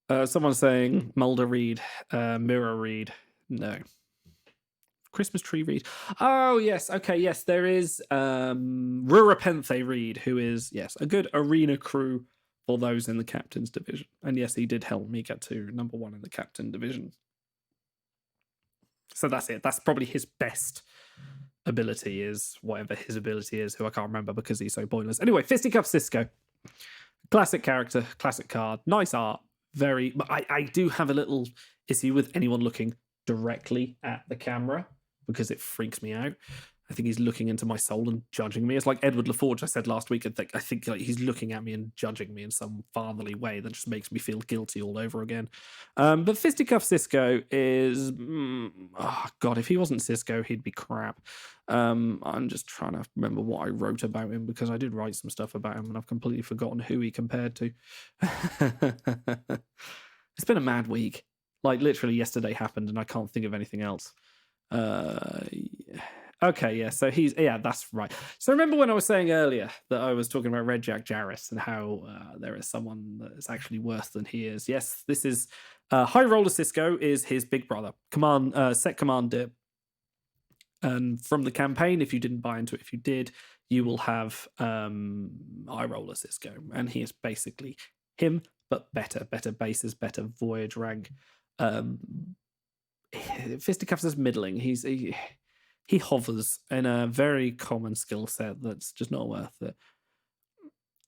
Someone's saying Mulder Reed, Mirror Reed. No. Christmas Tree Reed. Oh, yes. Okay, yes. There is Rura Penthe Reed, who is, yes, a good arena crew for those in the captain's division. And yes, he did help me get to number 1 in the captain division. So that's it. That's probably his best ability, is whatever his ability is, who I can't remember because he's so pointless. Anyway, Fisticuff Sisko. Classic character, classic card, nice art. Very, but I do have a little issue with anyone looking directly at the camera because it freaks me out. I think he's looking into my soul and judging me. It's like Edward LaForge I said last week. I think like he's looking at me and judging me in some fatherly way that just makes me feel guilty all over again. But Fisticuff Sisko is... oh, God, if he wasn't Sisko, he'd be crap. I'm just trying to remember what I wrote about him because I did write some stuff about him and I've completely forgotten who he compared to. It's been a mad week. Like, literally yesterday happened and I can't think of anything else. Okay, yeah, so that's right. So remember when I was saying earlier that I was talking about Red Jack Jarrus and how there is someone that is actually worse than he is? Yes, this is High Roller Sisko is his big brother, Set Commander. And from the campaign, if you didn't buy into it, if you did, you will have High Roller Sisko, and he is basically him, but better bases, better voyage rank. Fisticuffs is middling. He hovers in a very common skill set that's just not worth it.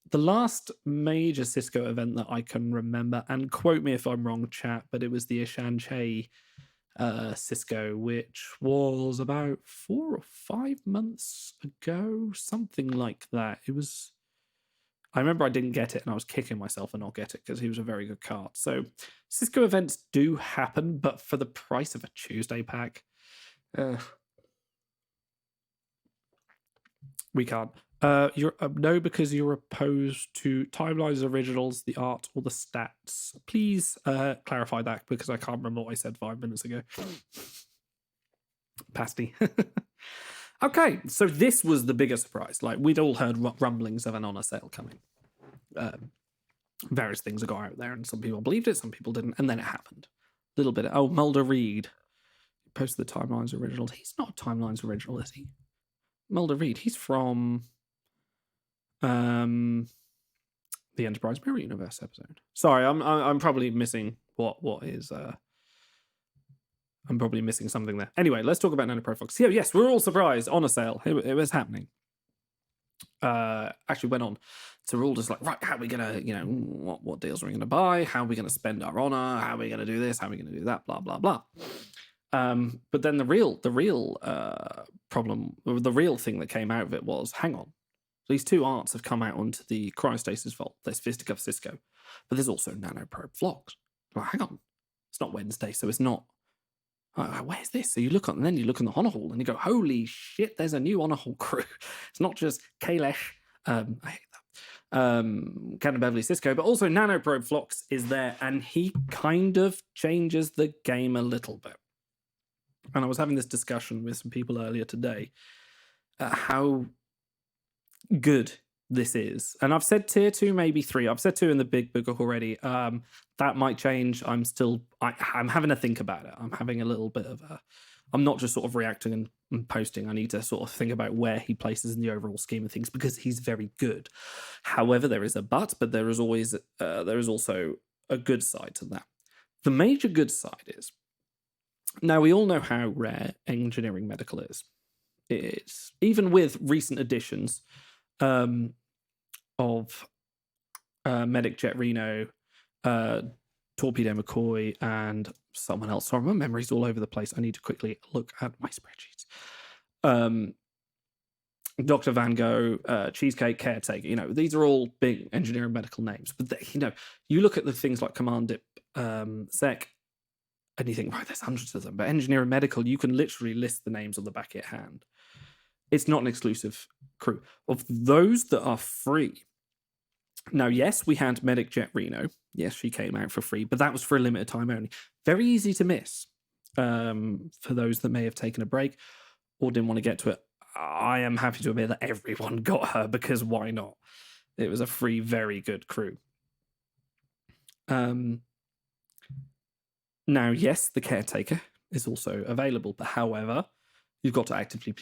The last major Sisko event that I can remember, and quote me if I'm wrong, chat, but it was the Ishan Che Sisko, which was about 4 or 5 months ago, something like that. I remember I didn't get it and I was kicking myself for not get it because he was a very good card. So Sisko events do happen, but for the price of a Tuesday pack, we can't. You're no, because you're opposed to Timelines Originals, the art, or the stats. Please clarify that because I can't remember what I said 5 minutes ago. Pasty. Okay, so this was the bigger surprise. Like, we'd all heard rumblings of an honor sale coming. Various things got out there, and some people believed it, some people didn't, and then it happened. A little bit. Oh, Mulder Reed posted the Timelines Originals. He's not Timelines Original, is he? Mulder Reed. He's from the Enterprise Mirror Universe episode. Sorry, I'm probably missing what is. I'm probably missing something there. Anyway, let's talk about NanoProFlux. Yeah, yes, we're all surprised. Honor sale. It was happening. Actually went on. So we're all just like, right, how are we gonna, what deals are we gonna buy? How are we gonna spend our honor? How are we gonna do this? How are we gonna do that? Blah blah blah. But then the real problem, or the real thing that came out of it was, hang on, these 2 arts have come out onto the Cryostasis Vault. There's Fisticuff Sisko, but there's also NanoProbe Phlox. Well, hang on, it's not Wednesday, so it's not. Where's this? So you look on, and then you look in the Honor Hall, and you go, holy shit, there's a new Honor Hall crew. It's not just Kailesh, I hate that, Captain Beverly Sisko, but also NanoProbe Phlox is there, and he kind of changes the game a little bit. And I was having this discussion with some people earlier today, how good this is. And I've said tier 2, maybe 3. I've said 2 in the big book already. That might change. I'm having to think about it. I'm having a little bit of I'm not just sort of reacting and posting. I need to sort of think about where he places in the overall scheme of things because he's very good. However, there is a but there is also a good side to that. The major good side is, now we all know how rare engineering medical is. It's even with recent additions of Medic Jet Reno, Torpedo McCoy, and someone else. Sorry, my memory's all over the place. I need to quickly look at my spreadsheets. Dr. Van Gogh, Cheesecake Caretaker, these are all big engineering medical names. But, you look at the things like Command Dip, Sec, and you think, right, there's hundreds of them. But engineering medical, you can literally list the names on the back of your hand. It's not an exclusive crew. Of those that are free, now, yes, we had Medic Jet Reno. Yes, she came out for free, but that was for a limited time only. Very easy to miss for those that may have taken a break or didn't want to get to it. I am happy to admit that everyone got her because why not? It was a free, very good crew. Now, yes, the Caretaker is also available, but however, you've got to actively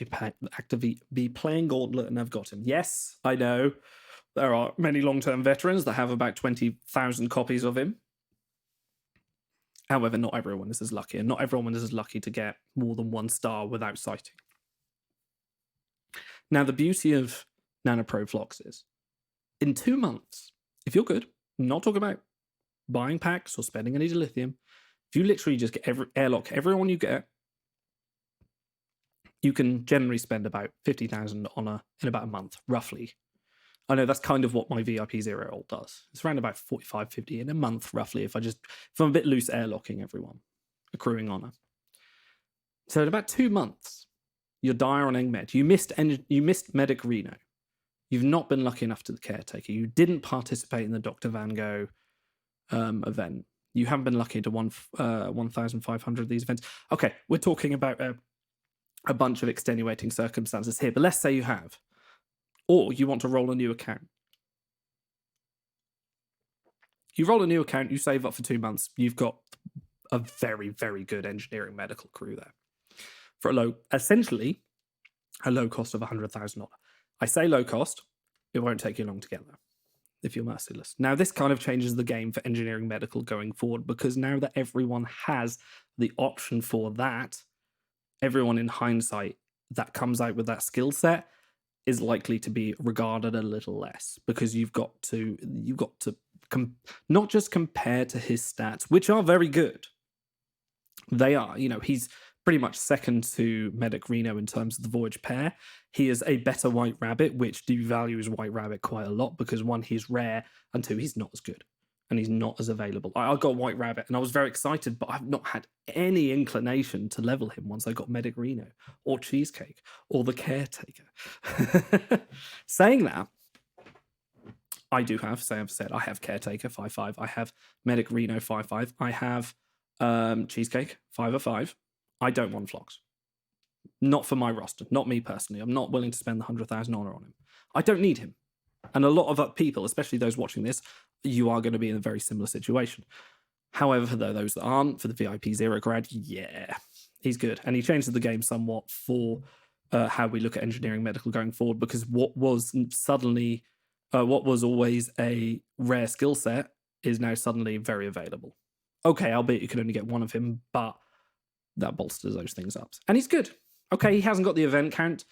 be playing Gauntlet, and I've got him. Yes, I know. There are many long-term veterans that have about 20,000 copies of him. However, not everyone is as lucky, and not everyone is as lucky to get more than 1 star without citing. Now, the beauty of NanoPro Phlox is, in 2 months, if you're good, I'm not talking about buying packs or spending any dilithium, if you literally just get airlock everyone you get, you can generally spend about 50,000 in about a month, roughly. I know that's kind of what my VIP 0 ult does. It's around about 45, 50 in a month, roughly, if I'm a bit loose airlocking everyone, accruing honor. So in about 2 months, you're dire on Engmed. You missed Medic Reno. You've not been lucky enough to the Caretaker. You didn't participate in the Dr. Van Gogh event. You haven't been lucky to 1,500 of these events. Okay, we're talking about a bunch of extenuating circumstances here, but let's say you have. Or you want to roll a new account. You roll a new account, you save up for 2 months, you've got a very, very good engineering medical crew there. For essentially a low cost of $100,000. I say low cost, it won't take you long to get there, if you're merciless. Now, this kind of changes the game for engineering medical going forward, because now that everyone has the option for that, everyone in hindsight that comes out with that skill set is likely to be regarded a little less, because you've got to not just compare to his stats, which are very good. They are, he's pretty much second to Medic Reno in terms of the Voyage pair. He is a better White Rabbit, which devalues White Rabbit quite a lot, because 1, he's rare, and 2, he's not as good. And he's not as available. I got White Rabbit, and I was very excited, but I've not had any inclination to level him once I got Medic Reno, or Cheesecake, or the Caretaker. Saying that, I do have, say I've said, I have Caretaker 5/5, I have Medic Reno 5/5, I have Cheesecake 5/5. I don't want Phlox. Not for my roster, not me personally. I'm not willing to spend the 100,000 honor on him. I don't need him. And a lot of people, especially those watching this, you are going to be in a very similar situation. However, for those that aren't, for the VIP 0 grad, yeah, he's good. And he changes the game somewhat for how we look at engineering medical going forward, because what was always a rare skill set is now suddenly very available. Okay, albeit you can only get 1 of him, but that bolsters those things up. And he's good. Okay, he hasn't got the event count.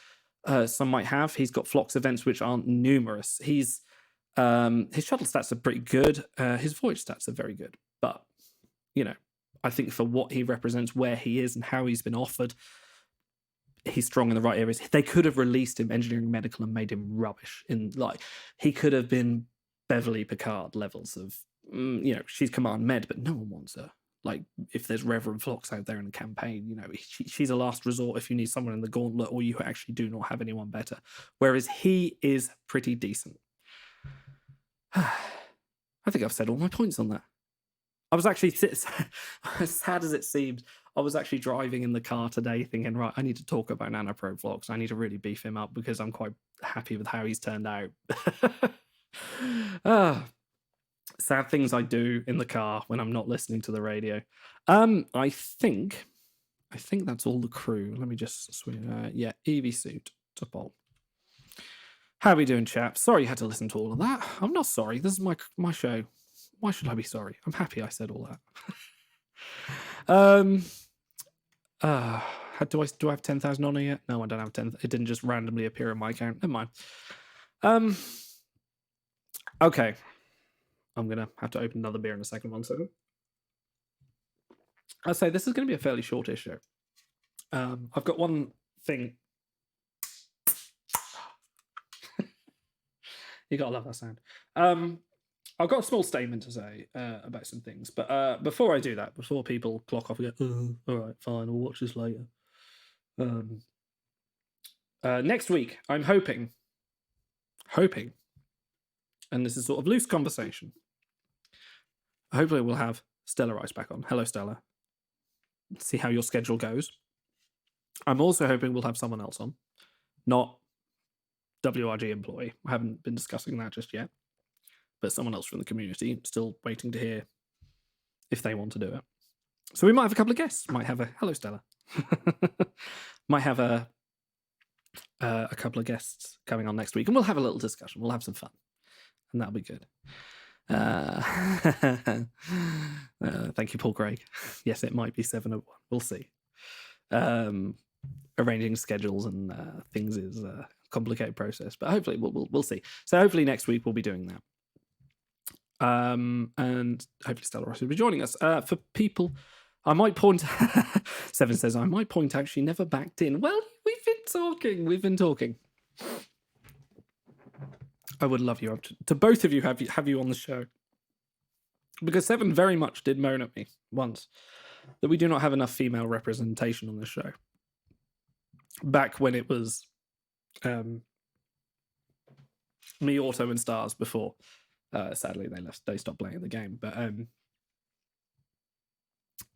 Some might have. He's got Phlox events, which aren't numerous. His shuttle stats are pretty good. His voyage stats are very good. But, I think for what he represents, where he is, and how he's been offered, he's strong in the right areas. They could have released him engineering medical and made him rubbish. He could have been Beverly Picard levels of, she's command med, but no one wants her. If there's Reverend Phlox out there in the campaign, she's a last resort if you need someone in the gauntlet, or you actually do not have anyone better. Whereas he is pretty decent. I think I've said all my points on that. I was actually, as sad as it seems, I was actually driving in the car today thinking, right, I need to talk about NanoPro Phlox. I need to really beef him up, because I'm quite happy with how he's turned out. Sad things I do in the car when I'm not listening to the radio. I think that's all the crew. Let me just swing. Yeah, Eevee suit to Paul. How are we doing, chap? Sorry you had to listen to all of that. I'm not sorry. This is my show. Why should I be sorry? I'm happy I said all that. Do I have 10,000 on it yet? No, I don't have 10. It didn't just randomly appear in my account. Never mind. Okay. I'm going to have to open another beer in a second. 1 second. I'd say this is going to be a fairly shortish show. I've got one thing. You got to love that sound. I've got a small statement to say about some things. But before I do that, before people clock off and go, all right, fine, I'll watch this later. Next week, I'm hoping, and this is sort of loose conversation, hopefully we'll have Stella Rice back on. Hello, Stella. See how your schedule goes. I'm also hoping we'll have someone else on, not WRG employee. I haven't been discussing that just yet, but someone else from the community. Still waiting to hear if they want to do it. So we might have a couple of guests. Might have a hello, Stella. Might have a couple of guests coming on next week, and we'll have a little discussion. We'll have some fun. and that'll be good. Thank you, Paul Craig. Yes, it might be 7:01. We'll see. Arranging schedules and things is a complicated process, but hopefully we'll see. So hopefully next week we'll be doing that. And hopefully Stella Ross will be joining us. For people, I might point. Seven says I might point out she never backed in. Well, we've been talking. I would love you to both of you have you on the show, because Seven very much did moan at me once that we do not have enough female representation on the show. Back when it was me, Auto, and Stars before. Sadly, they stopped playing the game. But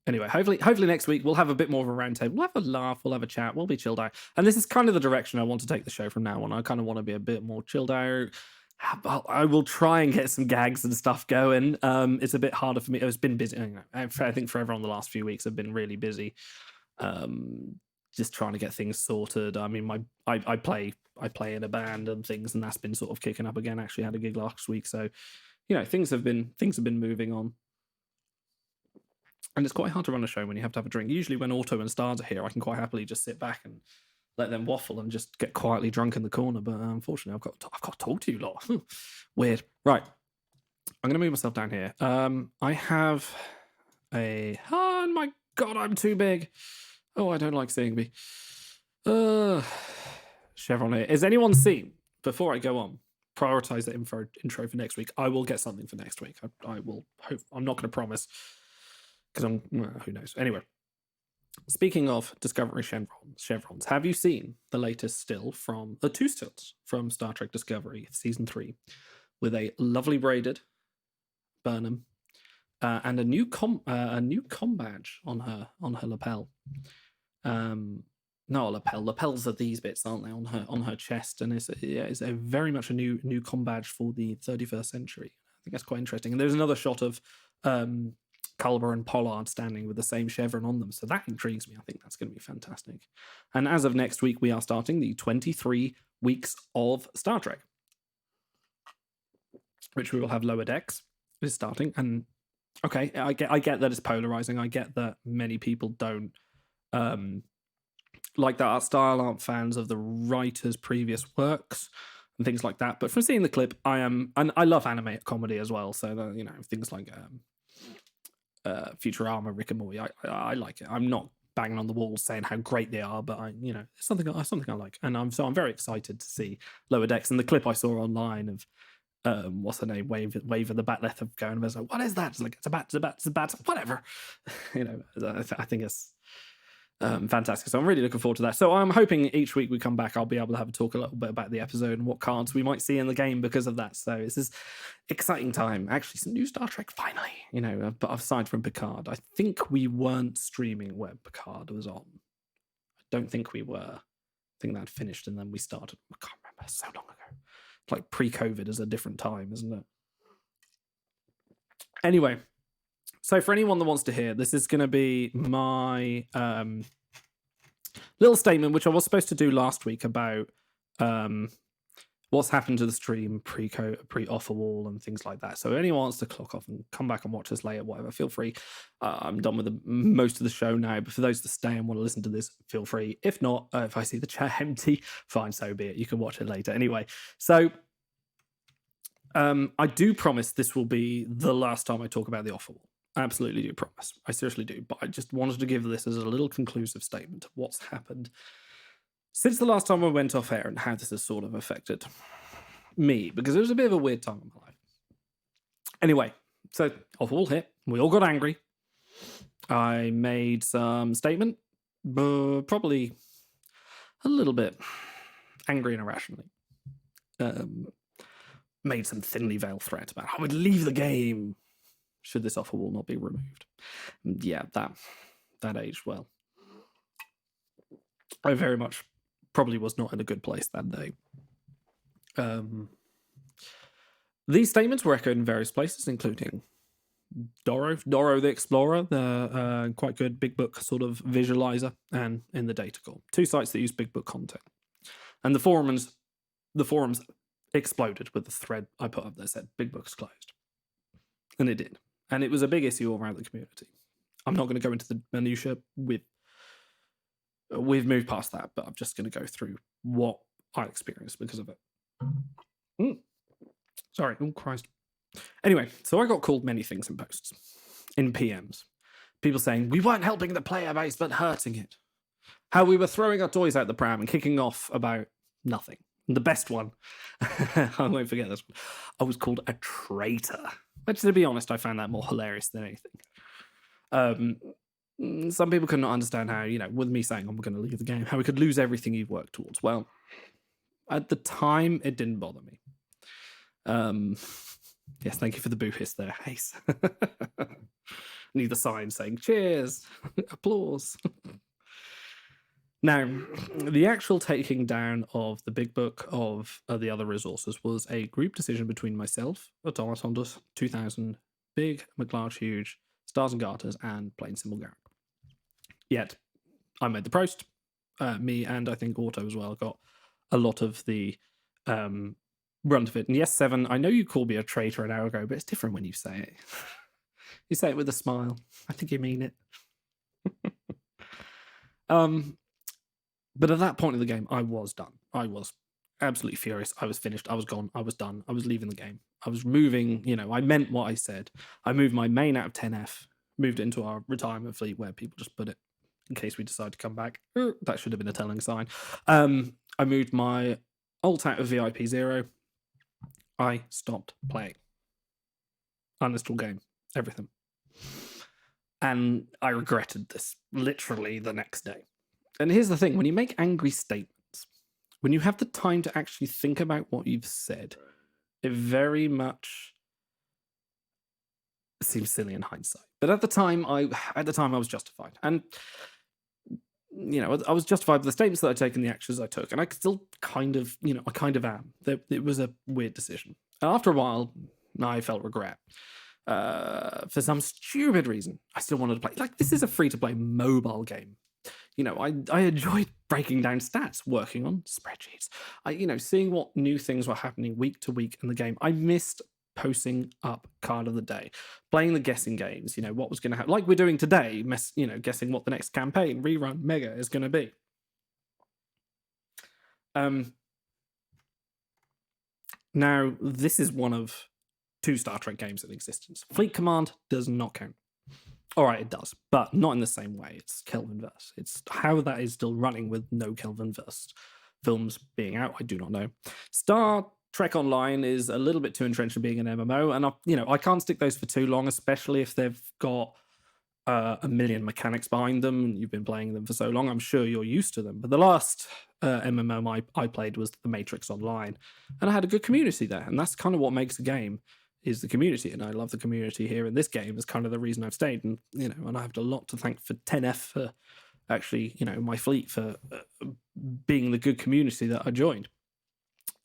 anyway, hopefully next week we'll have a bit more of a roundtable. We'll have a laugh, we'll have a chat, we'll be chilled out. And this is kind of the direction I want to take the show from now on. I kind of want to be a bit more chilled out. I will try and get some gags and stuff going. It's a bit harder for me. It's been busy. I think for everyone the last few weeks have been really busy. Just trying to get things sorted. I mean, I play in a band and things, and that's been sort of kicking up again. Actually, had a gig last week, so things have been moving on. And it's quite hard to run a show when you have to have a drink. Usually, when Auto and Stars are here, I can quite happily just sit back and let them waffle and just get quietly drunk in the corner. But unfortunately, I've got to talk to you lot. Weird. Right. I'm going to move myself down here. I have a. Oh my God, I'm too big. Oh, I don't like seeing me. Chevron here. Has anyone seen, before I go on, prioritize the intro for next week? I will get something for next week. I will hope. I'm not going to promise, because who knows. Anyway, speaking of Discovery chevrons, have you seen the latest still from the two stills from Star Trek Discovery Season 3 with a lovely braided Burnham and a new com badge on her lapel? No, lapel. Lapels are these bits, aren't they, on her chest? And it's a very much a new com badge for the 31st century. I think that's quite interesting. And there's another shot of Culber and Pollard standing with the same chevron on them. So that intrigues me. I think that's going to be fantastic. And as of next week, we are starting the 23 weeks of Star Trek, which we will have Lower Decks is starting. And okay, I get that it's polarizing. I get that many people don't like that art style, aren't fans of the writer's previous works and things like that. But from seeing the clip, I am, and I love animated comedy as well. So that, things like Futurama, Rick and Morty, I like it. I'm not banging on the walls saying how great they are, but it's something I like, and I'm very excited to see Lower Decks. And the clip I saw online of what's her name, Wave of the Batleth of going, I was like, what is that? It's like, it's a bat, whatever. I think it's fantastic. So I'm really looking forward to that. So I'm hoping each week we come back, I'll be able to have a talk a little bit about the episode and what cards we might see in the game because of that. So this is exciting time. Actually, some new Star Trek finally. But aside from Picard, I think we weren't streaming when Picard was on. I don't think we were. I think that finished and then we started. I can't remember. So long ago. It's like pre-COVID is a different time, isn't it? Anyway. So for anyone that wants to hear, this is going to be my little statement, which I was supposed to do last week about what's happened to the stream pre-offer wall and things like that. So if anyone wants to clock off and come back and watch this later, whatever, feel free. I'm done with most of the show now, but for those that stay and want to listen to this, feel free. If not, if I see the chat empty, fine, so be it. You can watch it later. Anyway, so I do promise this will be the last time I talk about the offer wall. I absolutely do promise. I seriously do. But I just wanted to give this as a little conclusive statement of what's happened since the last time I went off air and how this has sort of affected me, because it was a bit of a weird time in my life. Anyway, so off all hit. We all got angry. I made some statement, but probably a little bit angry and irrationally. Made some thinly veiled threat about I would leave the game should this offer wall not be removed. Yeah, that aged well. I very much probably was not in a good place that day. These statements were echoed in various places, including Doro the Explorer, the quite good Big Book sort of visualizer, and in the Data Core, two sites that use Big Book content. And the forums exploded with the thread I put up that said Big Book's closed. And it did. And it was a big issue all around the community. I'm not going to go into the minutiae. We've moved past that, but I'm just going to go through what I experienced because of it. Sorry. Oh, Christ. Anyway, so I got called many things in posts, in PMs. People saying, we weren't helping the player base, but hurting it. How we were throwing our toys out the pram and kicking off about nothing. The best one, I won't forget this one, I was called a traitor. Which, to be honest, I found that more hilarious than anything. Some people could not understand how, with me saying I'm going to leave the game, how we could lose everything you've worked towards. Well, at the time, it didn't bother me. Yes, thank you for the boo hiss there, Ace. Need the sign saying cheers, applause. Now, the actual taking down of the Big Book of the other resources was a group decision between myself, Automatondus, 2000, Big, McLarge Huge, Stars and Garters, and Plain Simple Garrett. Yet, I made the post. Me and I think Auto as well got a lot of the brunt of it. And yes, Seven, I know you called me a traitor an hour ago, but it's different when you say it. You say it with a smile. I think you mean it. But at that point in the game, I was done. I was absolutely furious. I was finished. I was gone. I was done. I was leaving the game. I was moving, I meant what I said. I moved my main out of 10F, moved it into our retirement fleet where people just put it in case we decide to come back. That should have been a telling sign. I moved my alt out of VIP 0. I stopped playing. Uninstall game. Everything. And I regretted this literally the next day. And here's the thing, when you make angry statements, when you have the time to actually think about what you've said, it very much seems silly in hindsight. But at the time I was justified. And I was justified with the statements that I'd taken, the actions I took, and I still kind of, I kind of am. It was a weird decision. And after a while, I felt regret. For some stupid reason, I still wanted to play. Like, this is a free-to-play mobile game. I enjoyed breaking down stats, working on spreadsheets. Seeing what new things were happening week to week in the game. I missed posting up card of the day, playing the guessing games, what was going to happen, like we're doing today, guessing what the next campaign, rerun, mega is going to be. Now, this is one of 2 Star Trek games in existence. Fleet Command does not count. All right, it does, but not in the same way. It's Kelvinverse. It's how that is still running with no Kelvinverse films being out. I do not know. Star Trek Online is a little bit too entrenched in being an MMO, and I can't stick those for too long, especially if they've got a million mechanics behind them and you've been playing them for so long. I'm sure you're used to them. But the last MMO I played was The Matrix Online, and I had a good community there, and that's kind of what makes a game. Is the community, and I love the community here in this game. Is kind of the reason I've stayed, and and I have a lot to thank for 10F for actually, my fleet for being the good community that I joined.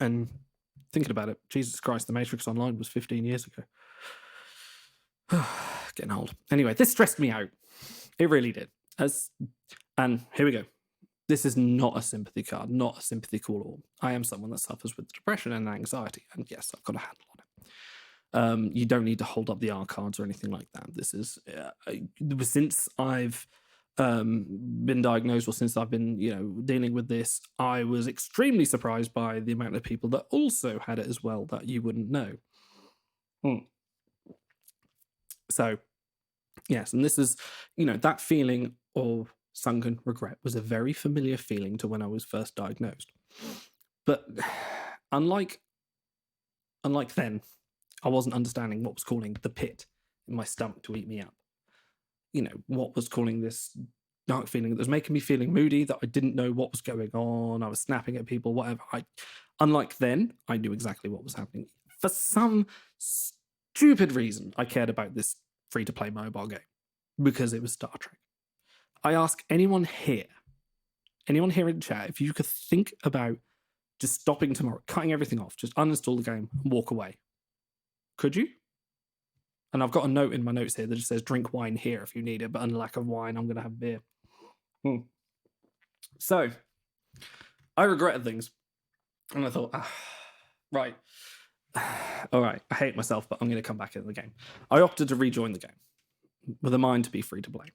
And thinking about it, Jesus Christ, The Matrix Online was 15 years ago. Getting old. Anyway, this stressed me out. It really did. And here we go. This is not a sympathy card, not a sympathy call at all. I am someone that suffers with depression and anxiety, and yes, I've got a handle on it. You don't need to hold up the R cards or anything like that. This is since I've been diagnosed, or since I've been dealing with this, I was extremely surprised by the amount of people that also had it as well that you wouldn't know. So yes, and this is that feeling of sunken regret was a very familiar feeling to when I was first diagnosed. But unlike then, I wasn't understanding what was causing the pit in my stomach to eat me up. What was causing this dark feeling that was making me feeling moody, that I didn't know what was going on. I was snapping at people, whatever. Unlike then, I knew exactly what was happening. For some stupid reason, I cared about this free-to-play mobile game because it was Star Trek. I ask anyone here in chat, if you could think about just stopping tomorrow, cutting everything off, just uninstall the game and walk away. Could you? And I've got a note in my notes here that just says drink wine here if you need it, but in lack of wine, I'm going to have beer. So, I regretted things. And I thought, Right. All right. I hate myself, but I'm going to come back into the game. I opted to rejoin the game with a mind to be free to play.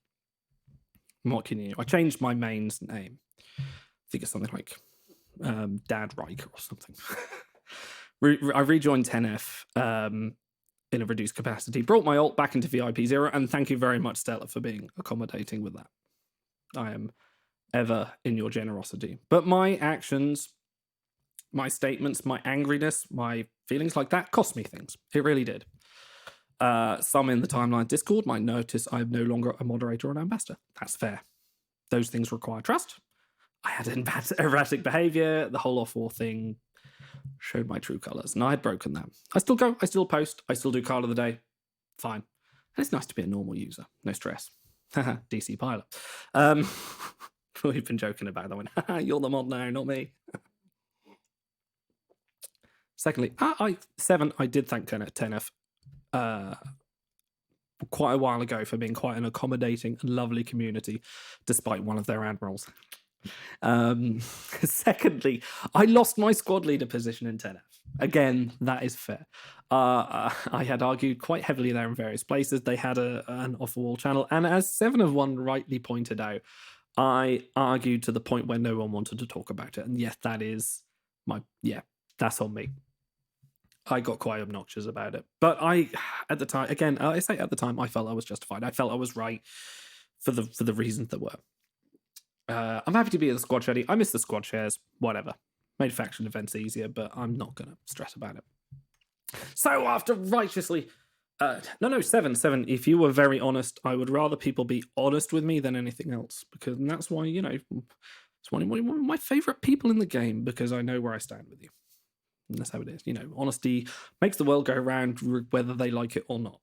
What can you do? I changed my main's name. I think it's something like Dad Riker or something. I rejoined 10F in a reduced capacity, brought my alt back into VIP 0, and thank you very much, Stella, for being accommodating with that. I am ever in your generosity. But my actions, my statements, my angriness, my feelings like that cost me things. It really did. Some in the timeline Discord might notice I'm no longer a moderator or an ambassador. That's fair. Those things require trust. I had erratic behavior. The whole off-war thing showed my true colors, and I had broken that. I still go, I still post, I still do card of the day. Fine. And it's nice to be a normal user. No stress. DC pilot. We've been joking about that one. You're the mod now, not me. Secondly, I did thank 10F quite a while ago for being quite an accommodating and lovely community, despite one of their admirals. Secondly, I lost my squad leader position in 10F. Again, that is fair. I had argued quite heavily there in various places. They had an off-wall channel, and as 7 of 1 rightly pointed out, I argued to the point where no one wanted to talk about it. And yes, that's on me. I got quite obnoxious about it. But at the time, again, I say at the time, I felt I was justified. I felt I was right for the reasons there were. I'm happy to be at the squad share. I miss the squad shares, whatever. Made faction events easier, but I'm not going to stress about it. So after righteously... seven. If you were very honest, I would rather people be honest with me than anything else. Because that's why, it's one of my favourite people in the game, because I know where I stand with you. And that's how it is. Honesty makes the world go round, whether they like it or not.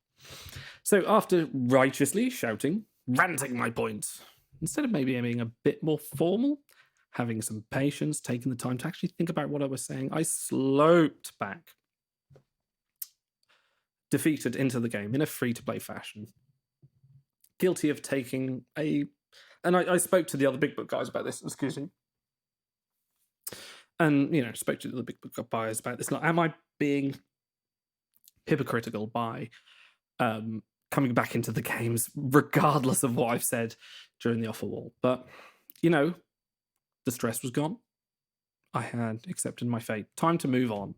So after righteously shouting, ranting my points, instead of maybe being a bit more formal, having some patience, taking the time to actually think about what I was saying, I sloped back, defeated into the game in a free-to-play fashion. Guilty of taking and I spoke to the other Big Book guys about this, excuse me. And, spoke to the Big Book guys about this. Like, am I being hypocritical by coming back into the games, regardless of what I've said during the offer wall? But, the stress was gone. I had accepted my fate. Time to move on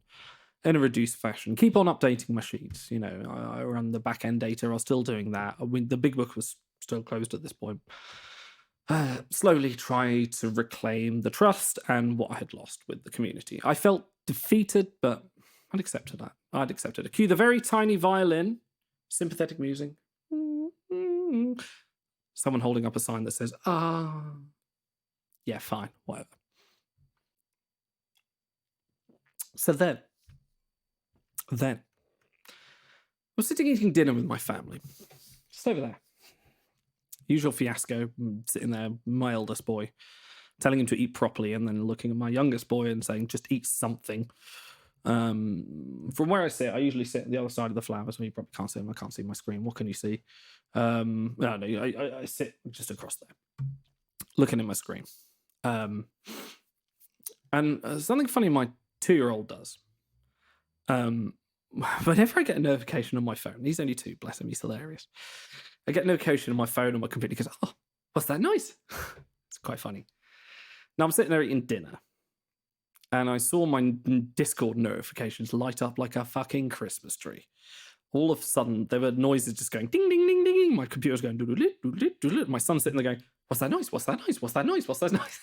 in a reduced fashion. Keep on updating my sheets. I run the back-end data. I was still doing that. The Big Book was still closed at this point. Slowly try to reclaim the trust and what I had lost with the community. I felt defeated, but I'd accepted that. I'd accepted it. Cue the very tiny violin, sympathetic musing. Someone holding up a sign that says, yeah, fine, whatever. So then, I was sitting eating dinner with my family, just over there. Usual fiasco, sitting there, my eldest boy, telling him to eat properly, and then looking at my youngest boy and saying, just eat something. From where I sit, I usually sit at the other side of the flower, so you probably can't see him. I can't see my screen. What can you see? I sit just across there, looking at my screen. And something funny my 2-year-old does. Whenever I get a notification on my phone, he's only 2, bless him, he's hilarious. I get a notification on my phone, on my computer, because, what's that noise? It's quite funny. Now I'm sitting there eating dinner, and I saw my Discord notifications light up like a fucking Christmas tree. All of a sudden, there were noises just going ding, ding, ding, ding. My computer's going doodle-lit, doodle-lit, doodle-lit. My son's sitting there going, what's that noise? What's that noise? What's that noise? What's that noise?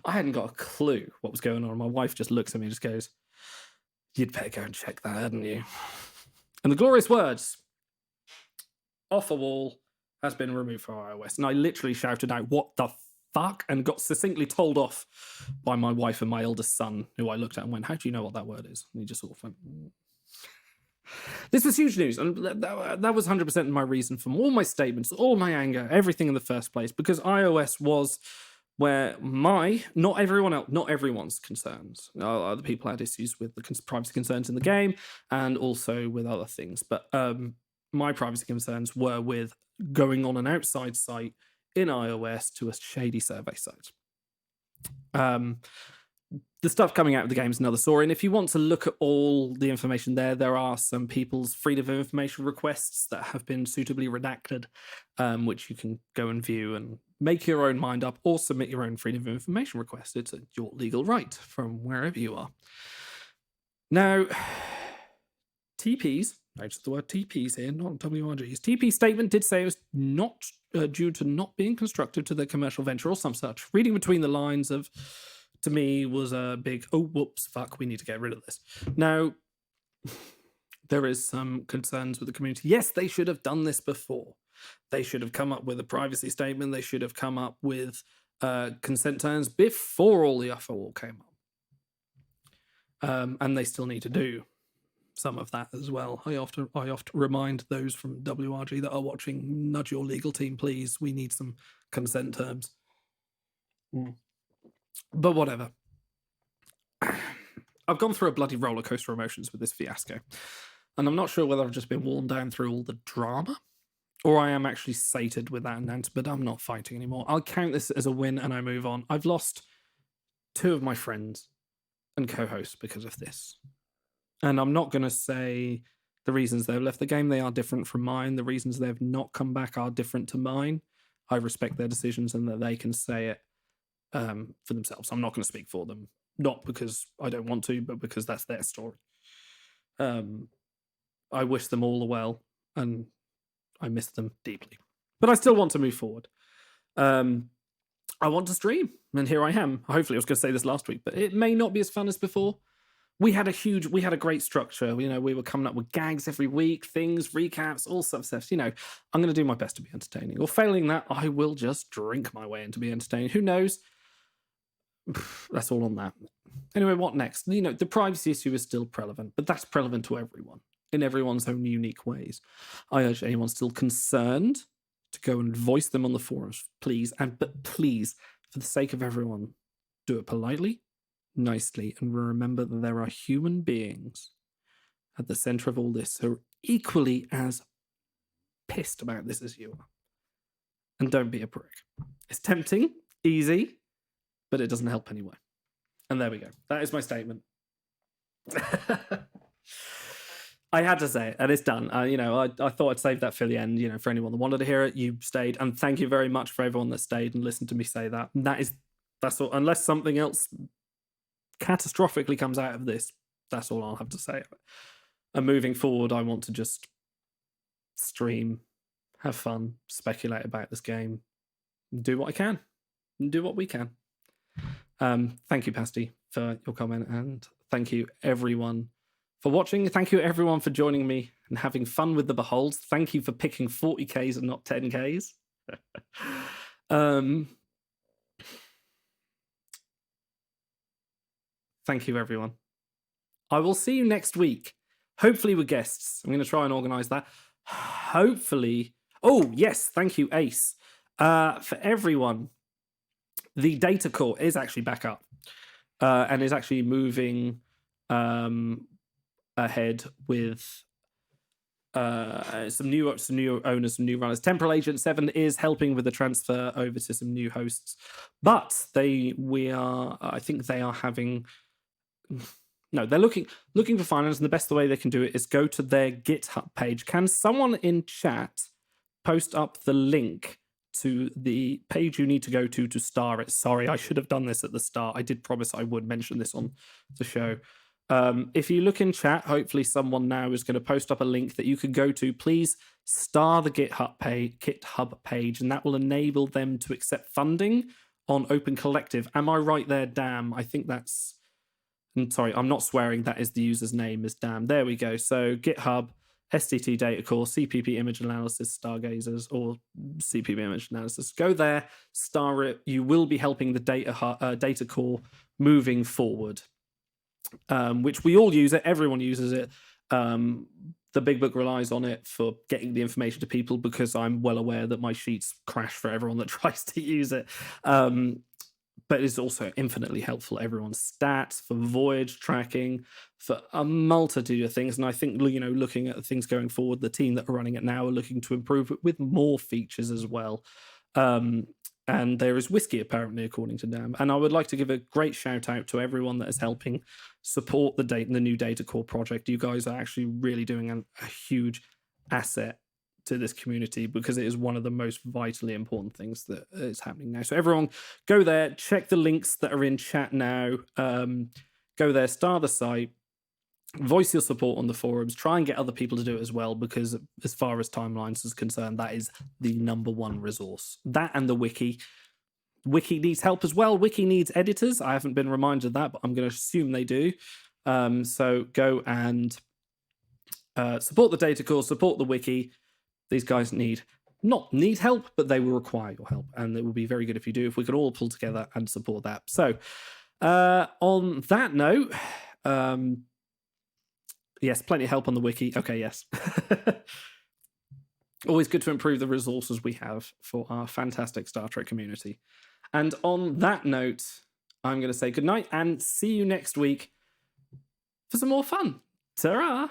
I hadn't got a clue what was going on. My wife just looks at me and just goes, you'd better go and check that, hadn't you? And the glorious words, offer wall has been removed from iOS. And I literally shouted out, what the fuck? And got succinctly told off by my wife and my eldest son, who I looked at and went, how do you know what that word is? And he just sort of went, This was huge news. And that was 100% my reason for all my statements, all my anger, everything in the first place, because iOS was where not everyone's concerns. Other people had issues with the privacy concerns in the game and also with other things. But my privacy concerns were with going on an outside site in iOS to a shady survey site. The stuff coming out of the game is another story. And if you want to look at all the information there are some people's freedom of information requests that have been suitably redacted, which you can go and view and make your own mind up or submit your own freedom of information request. It's your legal right from wherever you are. Now, TP's, notice the word TP's here, not WRG's. TP's statement did say it was not due to not being constructive to the commercial venture or some such. Reading between the lines of, to me, was a big, oh, whoops, fuck, we need to get rid of this. Now, there is some concerns with the community. Yes, they should have done this before. They should have come up with a privacy statement. They should have come up with consent terms before all the uproar came up. And they still need to do some of that as well. I often remind those from WRG that are watching, nudge your legal team, please. We need some consent terms. But whatever. I've gone through a bloody roller coaster of emotions with this fiasco. And I'm not sure whether I've just been worn down through all the drama or I am actually sated with that announcement, but I'm not fighting anymore. I'll count this as a win and I move on. I've lost 2 of my friends and co-hosts because of this. And I'm not going to say the reasons they've left the game. They are different from mine. The reasons they've not come back are different to mine. I respect their decisions and that they can say it for themselves. I'm not going to speak for them. Not because I don't want to, but because that's their story. I wish them all the well, and I miss them deeply. But I still want to move forward. I want to stream, and here I am. Hopefully, I was going to say this last week, but it may not be as fun as before. We had a great structure. You know, we were coming up with gags every week, things, recaps, all sorts of stuff. You know, I'm going to do my best to be entertaining. Or failing that, I will just drink my way into be entertaining. Who knows? That's all on that. Anyway, what next? You know, the privacy issue is still prevalent, but that's prevalent to everyone in everyone's own unique ways. I urge anyone still concerned to go and voice them on the forums, please. But please, for the sake of everyone, do it politely, nicely, and remember that there are human beings at the center of all this who are equally as pissed about this as you are. And don't be a prick. It's tempting, easy, but it doesn't help anyway. And there we go. That is my statement. I had to say it, and it's done. I thought I'd save that for the end. You know, for anyone that wanted to hear it, you stayed, and thank you very much for everyone that stayed and listened to me say that. And that's all. Unless something else catastrophically comes out of this, that's all I'll have to say. And moving forward, I want to just stream, have fun, speculate about this game, do what I can, and do what we can. Thank you, Pasty, for your comment, and thank you everyone for watching. Thank you everyone for joining me and having fun with the beholds. Thank you for picking 40Ks and not 10Ks. Thank you everyone. I will see you next week, hopefully with guests. I'm going to try and organize that. Hopefully. Oh yes, thank you, Ace. For everyone, the data core is actually back up and is actually moving ahead with some new owners, some new runners. Temporal Agent 7 is helping with the transfer over to some new hosts, but they're looking for finance, and the best way they can do it is go to their GitHub page. Can someone in chat post up the link to the page you need to go to star it? Sorry, I should have done this at the start. I did promise I would mention this on the show. If you look in chat, hopefully someone now is going to post up a link that you can go to. Please star the GitHub page, and that will enable them to accept funding on Open Collective. Am I right there, Damn? I think that's... sorry, I'm not swearing. That is the user's name is Damn. There we go. So GitHub, STT Data Core, CPP Image Analysis, Stargazers, or CPP Image Analysis. Go there, star it. You will be helping the data core moving forward, which we all use it. Everyone uses it. The Big Book relies on it for getting the information to people, because I'm well aware that my sheets crash for everyone that tries to use it. But it's also infinitely helpful. Everyone's stats, for voyage tracking, for a multitude of things. And I think, you know, looking at things going forward, the team that are running it now are looking to improve it with more features as well. And there is whiskey, apparently, according to Dan. And I would like to give a great shout out to everyone that is helping support the new Data Core project. You guys are actually really doing a huge asset to this community, because it is one of the most vitally important things that is happening now. So everyone, go there, check the links that are in chat now. Go there, star the site, voice your support on the forums, try and get other people to do it as well, because as far as timelines is concerned, that is the number one resource. That and the wiki. Wiki needs help as well. Wiki needs editors. I haven't been reminded of that, but I'm going to assume they do. So go and support the Data Core, support the wiki. These guys not need help, but they will require your help, and it will be very good if you do, if we can all pull together and support that. So on that note, yes, plenty of help on the wiki. Okay, yes. Always good to improve the resources we have for our fantastic Star Trek community. And on that note, I'm going to say goodnight and see you next week for some more fun. Ta-ra!